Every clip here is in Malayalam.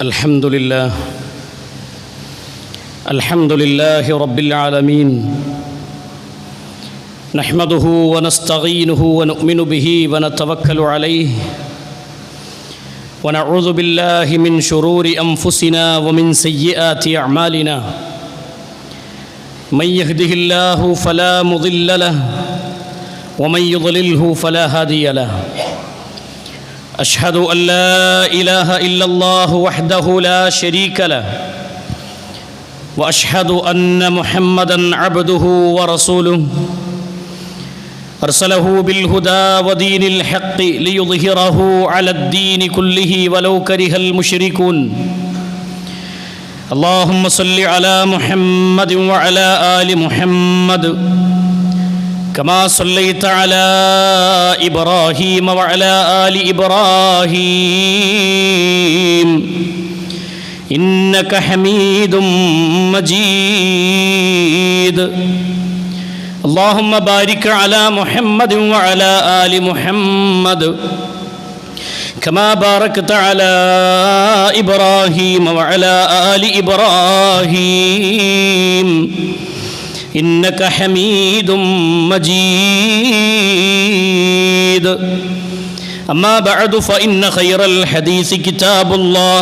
الحمد لله رب العالمين نحمده ونستعينه ونؤمن به ونتوكل عليه ونعوذ بالله من شرور أنفسنا ومن سيئات أعمالنا من يهده الله فلا مضل له ومن يضلله فلا هادي له أشهد أن لا إله إلا الله وحده لا شريك له وأشهد أن محمدًا عبده ورسوله أرسله بالهدى ودين الحق ليظهره على الدين كله ولو كره المشركون اللهم صل على محمد وعلى آل محمد كما صليت على إبراهيم وعلى آل إبراهيم إنك حميد مجيد اللهم بارك على محمد وعلى آل محمد كما باركت على إبراهيم وعلى آل إبراهيم إنك حميد مجيد أما بعد فإن خير الحديث كتاب الله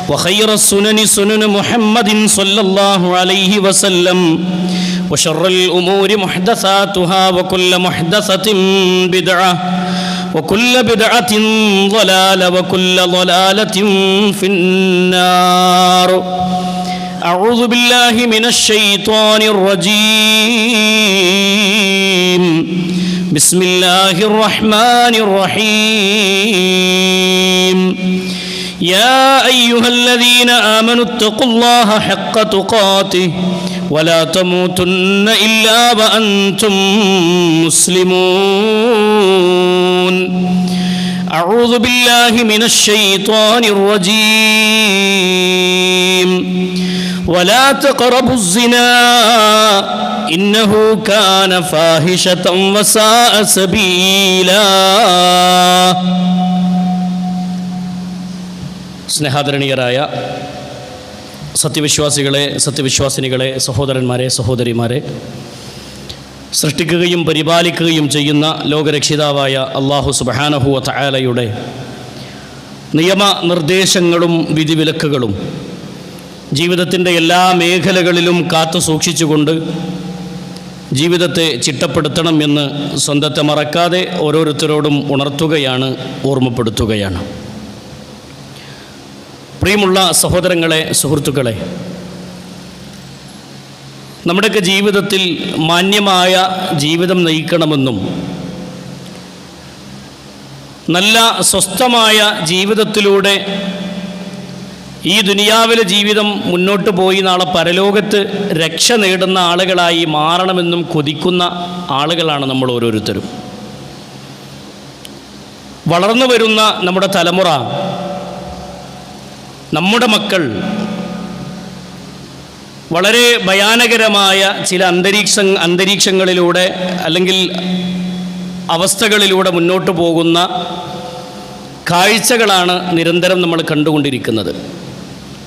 وخير السنن سنن محمد صلى الله عليه وسلم وشر الأمور محدثاتها وكل محدثة بدعة وكل بدعة ضلالة وكل ضلالة في النار أعوذ بالله من الشيطان الرجيم بسم الله الرحمن الرحيم يا أيها الذين آمنوا اتقوا الله حق تقاته ولا تموتن إلا وأنتم مسلمون أعوذ بالله من الشيطان الرجيم ولا تقربوا الزنا إنه كان فاحشة وساء سبيلا. സ്നേഹാദരണീയരായ സത്യവിശ്വാസികളെ, സത്യവിശ്വാസിനികളെ, സഹോദരന്മാരെ, സഹോദരിമാരെ, സൃഷ്ടിക്കുകയും പരിപാലിക്കുകയും ചെയ്യുന്ന ലോകരക്ഷിതാവായ അല്ലാഹു സുബ്ഹാനഹു വ തആലയുടെ നിയമനിർദ്ദേശങ്ങളും വിധിവിലക്കുകളും ജീവിതത്തിൻ്റെ എല്ലാ മേഖലകളിലും കാത്തു സൂക്ഷിച്ചുകൊണ്ട് ജീവിതത്തെ ചിട്ടപ്പെടുത്തണം എന്ന് സ്വന്തത്തെ മറക്കാതെ ഓരോരുത്തരോടും ഉണർത്തുകയാണ്, ഓർമ്മപ്പെടുത്തുകയാണ്. പ്രിയമുള്ള സഹോദരങ്ങളെ, സുഹൃത്തുക്കളെ, നമ്മുടെയൊക്കെ ജീവിതത്തിൽ മാന്യമായ ജീവിതം നയിക്കണമെന്നും നല്ല സ്വസ്ഥമായ ജീവിതത്തിലൂടെ ഈ ദുനിയാവിലെ ജീവിതം മുന്നോട്ട് പോയി നാളെ പരലോകത്ത് രക്ഷ നേടുന്ന ആളുകളായി മാറണമെന്നും കൊതിക്കുന്ന ആളുകളാണ് നമ്മൾ ഓരോരുത്തരും. വളർന്നു വരുന്ന നമ്മുടെ തലമുറ, നമ്മുടെ മക്കൾ വളരെ ഭയാനകരമായ ചില അന്തരീക്ഷങ്ങളിലൂടെ അല്ലെങ്കിൽ അവസ്ഥകളിലൂടെ മുന്നോട്ട് പോകുന്ന കാഴ്ചകളാണ് നിരന്തരം നമ്മൾ കണ്ടുകൊണ്ടിരിക്കുന്നത്.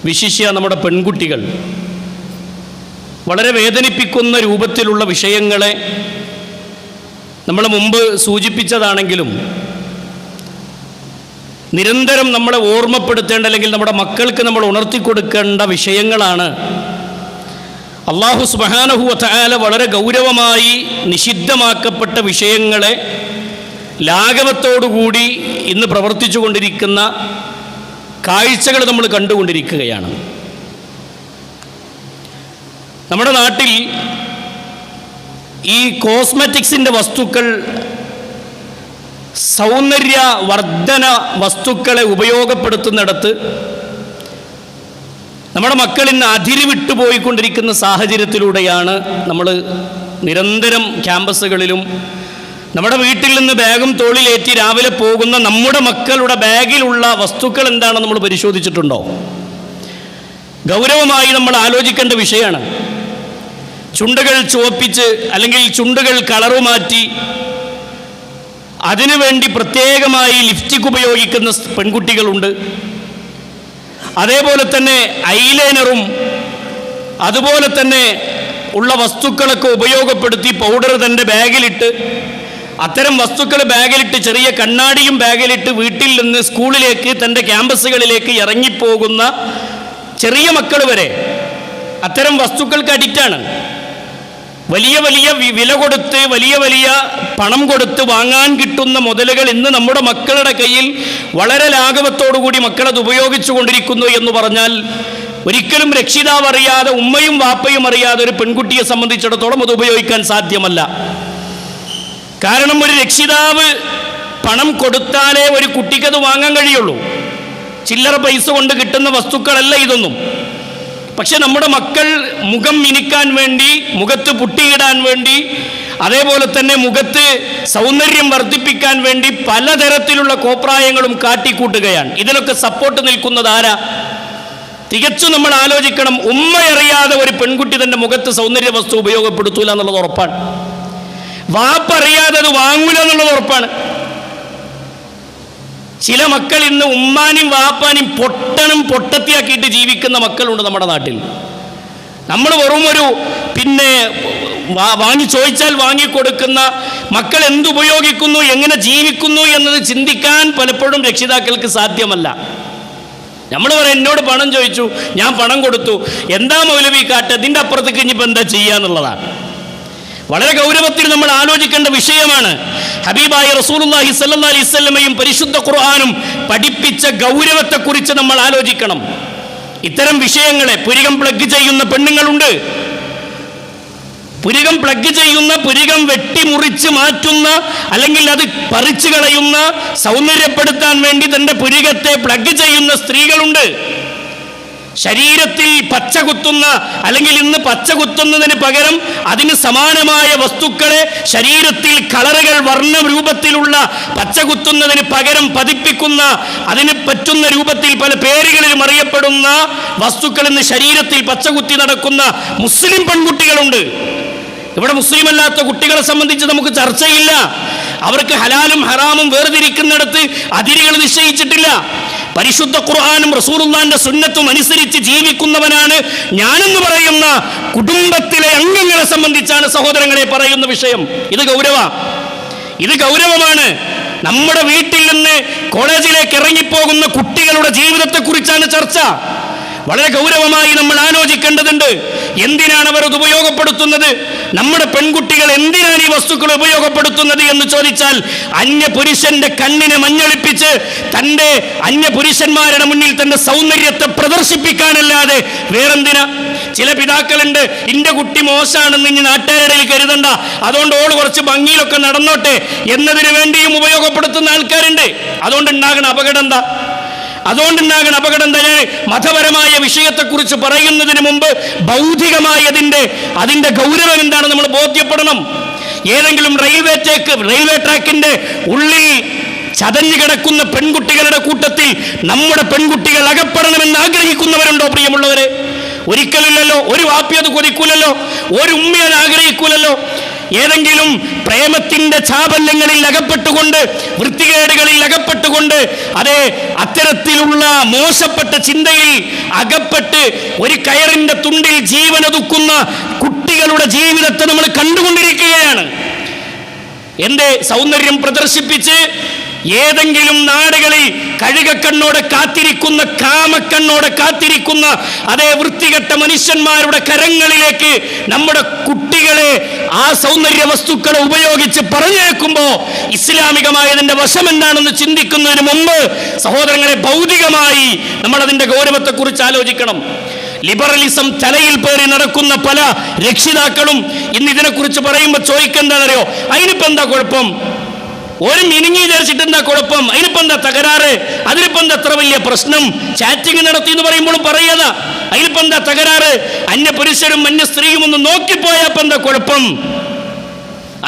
വിശിഷ്യ നമ്മുടെ പെൺകുട്ടികൾ വളരെ വേദനിപ്പിക്കുന്ന രൂപത്തിലുള്ള വിഷയങ്ങളെ നമ്മൾ മുമ്പ് സൂചിപ്പിച്ചതാണെങ്കിലും നിരന്തരം നമ്മളെ ഓർമ്മപ്പെടുത്തേണ്ട അല്ലെങ്കിൽ നമ്മുടെ മക്കൾക്ക് നമ്മൾ ഉണർത്തിക്കൊടുക്കേണ്ട വിഷയങ്ങളാണ്. അല്ലാഹു സുബ്ഹാനഹു വ തആല വളരെ ഗൗരവമായി നിഷിദ്ധമാക്കപ്പെട്ട വിഷയങ്ങളെ ലാഘവത്തോടുകൂടി ഇന്ന് പ്രവർത്തിച്ചു കൊണ്ടിരിക്കുന്ന കാഴ്ചകൾ നമ്മൾ കണ്ടുകൊണ്ടിരിക്കുകയാണ്. നമ്മുടെ നാട്ടിൽ ഈ കോസ്മെറ്റിക്സിൻ്റെ വസ്തുക്കൾ, സൗന്ദര്യവർദ്ധന വസ്തുക്കളെ ഉപയോഗപ്പെടുത്തുന്നിടത്ത് നമ്മുടെ മക്കൾ ഇന്ന് അതിരുവിട്ടു പോയിക്കൊണ്ടിരിക്കുന്ന സാഹചര്യത്തിലൂടെയാണ് നമ്മൾ നിരന്തരം ക്യാമ്പസുകളിലും നമ്മുടെ വീട്ടിൽ നിന്ന് ബാഗും തോളിലേറ്റി രാവിലെ പോകുന്ന നമ്മുടെ മക്കളുടെ ബാഗിലുള്ള വസ്തുക്കൾ എന്താണെന്ന് നമ്മൾ പരിശോധിച്ചിട്ടുണ്ടോ? ഗൗരവമായി നമ്മൾ ആലോചിക്കേണ്ട വിഷയമാണ്. ചുണ്ടുകൾ ചുവപ്പിച്ച് അല്ലെങ്കിൽ ചുണ്ടുകൾ കളറു മാറ്റി അതിനുവേണ്ടി പ്രത്യേകമായി ലിപ്സ്റ്റിക് ഉപയോഗിക്കുന്ന പെൺകുട്ടികളുണ്ട്. അതേപോലെ തന്നെ ഐലൈനറും അതുപോലെ തന്നെ ഉള്ള വസ്തുക്കളൊക്കെ ഉപയോഗപ്പെടുത്തി പൗഡർ തൻ്റെ ബാഗിലിട്ട്, അത്തരം വസ്തുക്കൾ ബാഗിലിട്ട്, ചെറിയ കണ്ണാടിയും ബാഗിലിട്ട് വീട്ടിൽ നിന്ന് സ്കൂളിലേക്ക്, തൻ്റെ ക്യാമ്പസുകളിലേക്ക് ഇറങ്ങിപ്പോകുന്ന ചെറിയ മക്കൾ വരെ അത്തരം വസ്തുക്കൾക്ക് അഡിക്റ്റാണ്. വലിയ വലിയ വില കൊടുത്ത്, വലിയ വലിയ പണം കൊടുത്ത് വാങ്ങാൻ കിട്ടുന്ന മുതലുകൾ ഇന്ന് നമ്മുടെ മക്കളുടെ കയ്യിൽ വളരെ ലാഘവത്തോടുകൂടി മക്കളത് ഉപയോഗിച്ചു കൊണ്ടിരിക്കുന്നു എന്ന് പറഞ്ഞാൽ ഒരിക്കലും രക്ഷിതാവ് അറിയാതെ, ഉമ്മയും വാപ്പയും അറിയാതെ ഒരു പെൺകുട്ടിയെ സംബന്ധിച്ചിടത്തോളം അത് ഉപയോഗിക്കാൻ സാധ്യമല്ല. കാരണം ഒരു രക്ഷിതാവ് പണം കൊടുത്താലേ ഒരു കുട്ടിക്കത് വാങ്ങാൻ കഴിയുള്ളൂ. ചില്ലറ പൈസ കൊണ്ട് കിട്ടുന്ന വസ്തുക്കളല്ല ഇതൊന്നും. പക്ഷെ നമ്മുടെ മക്കൾ മുഖം മിനുക്കാൻ വേണ്ടി, മുഖത്ത് പുട്ടിയിടാൻ വേണ്ടി, അതേപോലെ തന്നെ മുഖത്ത് സൗന്ദര്യം വർദ്ധിപ്പിക്കാൻ വേണ്ടി പലതരത്തിലുള്ള കോപ്രായങ്ങളും കാട്ടിക്കൂട്ടുകയാണ്. ഇതിനൊക്കെ സപ്പോർട്ട് നിൽക്കുന്നത് ആരാ? തികച്ചു നമ്മൾ ആലോചിക്കണം. ഉമ്മയറിയാതെ ഒരു പെൺകുട്ടി തൻ്റെ മുഖത്ത് സൗന്ദര്യ വസ്തു ഉപയോഗപ്പെടുത്തൂല എന്നുള്ളത് ഉറപ്പാണ്. വാപ്പറിയാതെ അത് വാങ്ങൂല എന്നുള്ളത് ഉറപ്പാണ്. ചില മക്കൾ ഇന്ന് ഉമ്മാനും വാപ്പാനും പൊട്ടത്തിയാക്കിയിട്ട് ജീവിക്കുന്ന മക്കളുണ്ട് നമ്മുടെ നാട്ടിൽ. നമ്മൾ വെറും ഒരു വാങ്ങി ചോദിച്ചാൽ വാങ്ങിക്കൊടുക്കുന്ന മക്കൾ എന്തുപയോഗിക്കുന്നു, എങ്ങനെ ജീവിക്കുന്നു എന്നത് ചിന്തിക്കാൻ പലപ്പോഴും രക്ഷിതാക്കൾക്ക് സാധ്യമല്ല. നമ്മൾ പറയും, എന്നോട് പണം ചോദിച്ചു, ഞാൻ പണം കൊടുത്തു, എന്താ മൗലവി കാട്ട്, ഇതിൻ്റെ അപ്പുറത്തേക്ക് ഇനിയിപ്പോൾ എന്താ ചെയ്യാന്നുള്ളതാണ്. വളരെ ഗൗരവത്തിൽ നമ്മൾ ആലോചിക്കേണ്ട വിഷയമാണ്. ഹബീബായ റസൂലുള്ളാഹി സ്വല്ലല്ലാഹി അലൈഹി വസല്ലമയും പരിശുദ്ധ ഖുർആനും പഠിപ്പിച്ച ഗൗരവത്തെക്കുറിച്ച് നമ്മൾ ആലോചിക്കണം. ഇത്തരം വിഷയങ്ങളെ പുരികം പ്ലഗ് ചെയ്യുന്ന പെണ്ണുങ്ങളുണ്ട്. പുരികം പ്ലഗ് ചെയ്യുന്ന, പുരികം വെട്ടിമുറിച്ച് മാറ്റുന്ന, അല്ലെങ്കിൽ അത് പറിച്ചു കളയുന്ന, സൗന്ദര്യപ്പെടുത്താൻ വേണ്ടി തൻ്റെ പുരികത്തെ പ്ലഗ് ചെയ്യുന്ന സ്ത്രീകളുണ്ട്. ശരീരത്തിൽ പച്ച കുത്തുന്ന, അല്ലെങ്കിൽ ഇന്ന് പച്ച കുത്തുന്നതിന് പകരം അതിന് സമാനമായ വസ്തുക്കളെ ശരീരത്തിൽ കളറുകൾ വർണ്ണ രൂപത്തിലുള്ള പച്ച കുത്തുന്നതിന് പകരം പതിപ്പിക്കുന്ന, അതിന് പറ്റുന്ന രൂപത്തിൽ പല പേരുകളിലും അറിയപ്പെടുന്ന വസ്തുക്കൾ ഇന്ന് ശരീരത്തിൽ പച്ച കുത്തി നടക്കുന്ന മുസ്ലിം പെൺകുട്ടികളുണ്ട്. ഇവിടെ മുസ്ലിം അല്ലാത്ത കുട്ടികളെ സംബന്ധിച്ച് നമുക്ക് ചർച്ചയില്ല. അവർക്ക് ഹലാലും ഹറാമും വേർതിരിക്കുന്നിടത്ത് അതിരുകൾ നിശ്ചയിച്ചിട്ടില്ല. പരിശുദ്ധ ഖുർആനും റസൂലുള്ളാഹിന്റെ സുന്നത്തും അനുസരിച്ച് ജീവിക്കുന്നവനാണ് ഞാനെന്ന് പറയുന്ന കുടുംബത്തിലെ അംഗങ്ങളെ സംബന്ധിച്ചാണ് സഹോദരങ്ങളെ പറയുന്ന വിഷയം. ഇത് ഗൗരവമാണ്. നമ്മുടെ വീട്ടിൽ നിന്ന് കോളേജിലേക്ക് ഇറങ്ങിപ്പോകുന്ന കുട്ടികളുടെ ജീവിതത്തെക്കുറിച്ചാണ് ചർച്ച. വളരെ ഗൗരവമായി നമ്മൾ ആലോചിക്കേണ്ടതുണ്ട്. എന്തിനാണ് അവർ അത് ഉപയോഗപ്പെടുത്തുന്നത്? നമ്മുടെ പെൺകുട്ടികൾ എന്തിനാണ് ഈ വസ്തുക്കൾ ഉപയോഗപ്പെടുത്തുന്നത് എന്ന് ചോദിച്ചാൽ, അന്യപുരുഷന്റെ കണ്ണിനെ മഞ്ഞളിപ്പിച്ച് തൻ്റെ അന്യപുരുഷന്മാരുടെ മുന്നിൽ തൻ്റെ സൗന്ദര്യത്തെ പ്രദർശിപ്പിക്കാനല്ലാതെ വേറെന്തിനാ? ചില പിതാക്കളുണ്ട്, എൻ്റെ കുട്ടി മോശമാണെന്ന് ഇനി നാട്ടുകാരുടെ കരുതണ്ട, അതുകൊണ്ട് ഓള് കുറച്ച് ഭംഗിയിലൊക്കെ നടന്നോട്ടെ എന്നതിന് വേണ്ടിയും ഉപയോഗപ്പെടുത്തുന്ന ആൾക്കാരുണ്ട്. അതുകൊണ്ടുണ്ടാകുന്ന അപകടം എന്താ? ഞാൻ മതപരമായ വിഷയത്തെക്കുറിച്ച് പറയുന്നതിന് മുമ്പ് ഭൗതികമായ അതിൻ്റെ ഗൗരവം എന്താണെന്ന് നമ്മൾ ബോധ്യപ്പെടണം. ഏതെങ്കിലും റെയിൽവേ ട്രാക്കിന്റെ ഉള്ളിൽ ചതഞ്ഞു കിടക്കുന്ന പെൺകുട്ടികളുടെ കൂട്ടത്തിൽ നമ്മുടെ പെൺകുട്ടികൾ അകപ്പെടണമെന്ന് ആഗ്രഹിക്കുന്നവരുണ്ടോ പ്രിയമുള്ളവരെ? ഒരിക്കലില്ലല്ലോ. ഒരു വാപ്പി അത് കൊതിക്കൂലല്ലോ, ഒരു ഉമ്മ അത് ആഗ്രഹിക്കൂലല്ലോ. ഏതെങ്കിലും പ്രേമത്തിന്റെ ചാപല്യങ്ങളിൽ അകപ്പെട്ടുകൊണ്ട്, വൃത്തികേടുകളിൽ അകപ്പെട്ടുകൊണ്ട്, അത്തരത്തിലുള്ള മോശപ്പെട്ട ചിന്തയിൽ അകപ്പെട്ട് ഒരു കയറിന്റെ തുണ്ടിൽ ജീവനൊതുക്കുന്ന കുട്ടികളുടെ ജീവിതത്തെ നമ്മൾ കണ്ടുകൊണ്ടിരിക്കുകയാണ്. എന്റെ സൗന്ദര്യം പ്രദർശിപ്പിച്ച് ഏതെങ്കിലും നാടുകളിൽ കഴുകക്കണ്ണോടെ കാത്തിരിക്കുന്ന, കാമക്കണ്ണോടെ കാത്തിരിക്കുന്ന വൃത്തികെട്ട മനുഷ്യന്മാരുടെ കരങ്ങളിലേക്ക് നമ്മുടെ കുട്ടികളെ ആ സൗന്ദര്യ വസ്തുക്കളെ ഉപയോഗിച്ച് പറഞ്ഞേക്കുമ്പോൾ ഇസ്ലാമികമായതിൻ്റെ വശം എന്താണെന്ന് ചിന്തിക്കുന്നതിന് മുമ്പ് സഹോദരങ്ങളെ, ഭൗതികമായി നമ്മൾ അതിൻ്റെ ഗൗരവത്തെക്കുറിച്ച് ആലോചിക്കണം. ലിബറലിസം തലയിൽ പേറി നടക്കുന്ന പല രക്ഷിതാക്കളും ഇന്ന് ഇതിനെക്കുറിച്ച് പറയുമ്പോൾ ചോദിക്കെന്താണെന്നറിയോ? അതിനിപ്പോൾ എന്താ കുഴപ്പം? ഒരു മിനിങ്ങി വിചാരിച്ചിട്ട് എന്താ കുഴപ്പം? അതിനിപ്പോൾ എന്താ തകരാറ്? അതിനിപ്പോൾ എന്താ അത്ര വലിയ പ്രശ്നം? ചാറ്റിങ് നടത്തി എന്ന് പറയുമ്പോഴും പറയാതാ, അതിനിപ്പോൾ എന്താ തകരാറ്? അന്യപുരുഷരും അന്യ സ്ത്രീയും ഒന്ന് നോക്കിപ്പോയപ്പോൾ എന്താ കുഴപ്പം?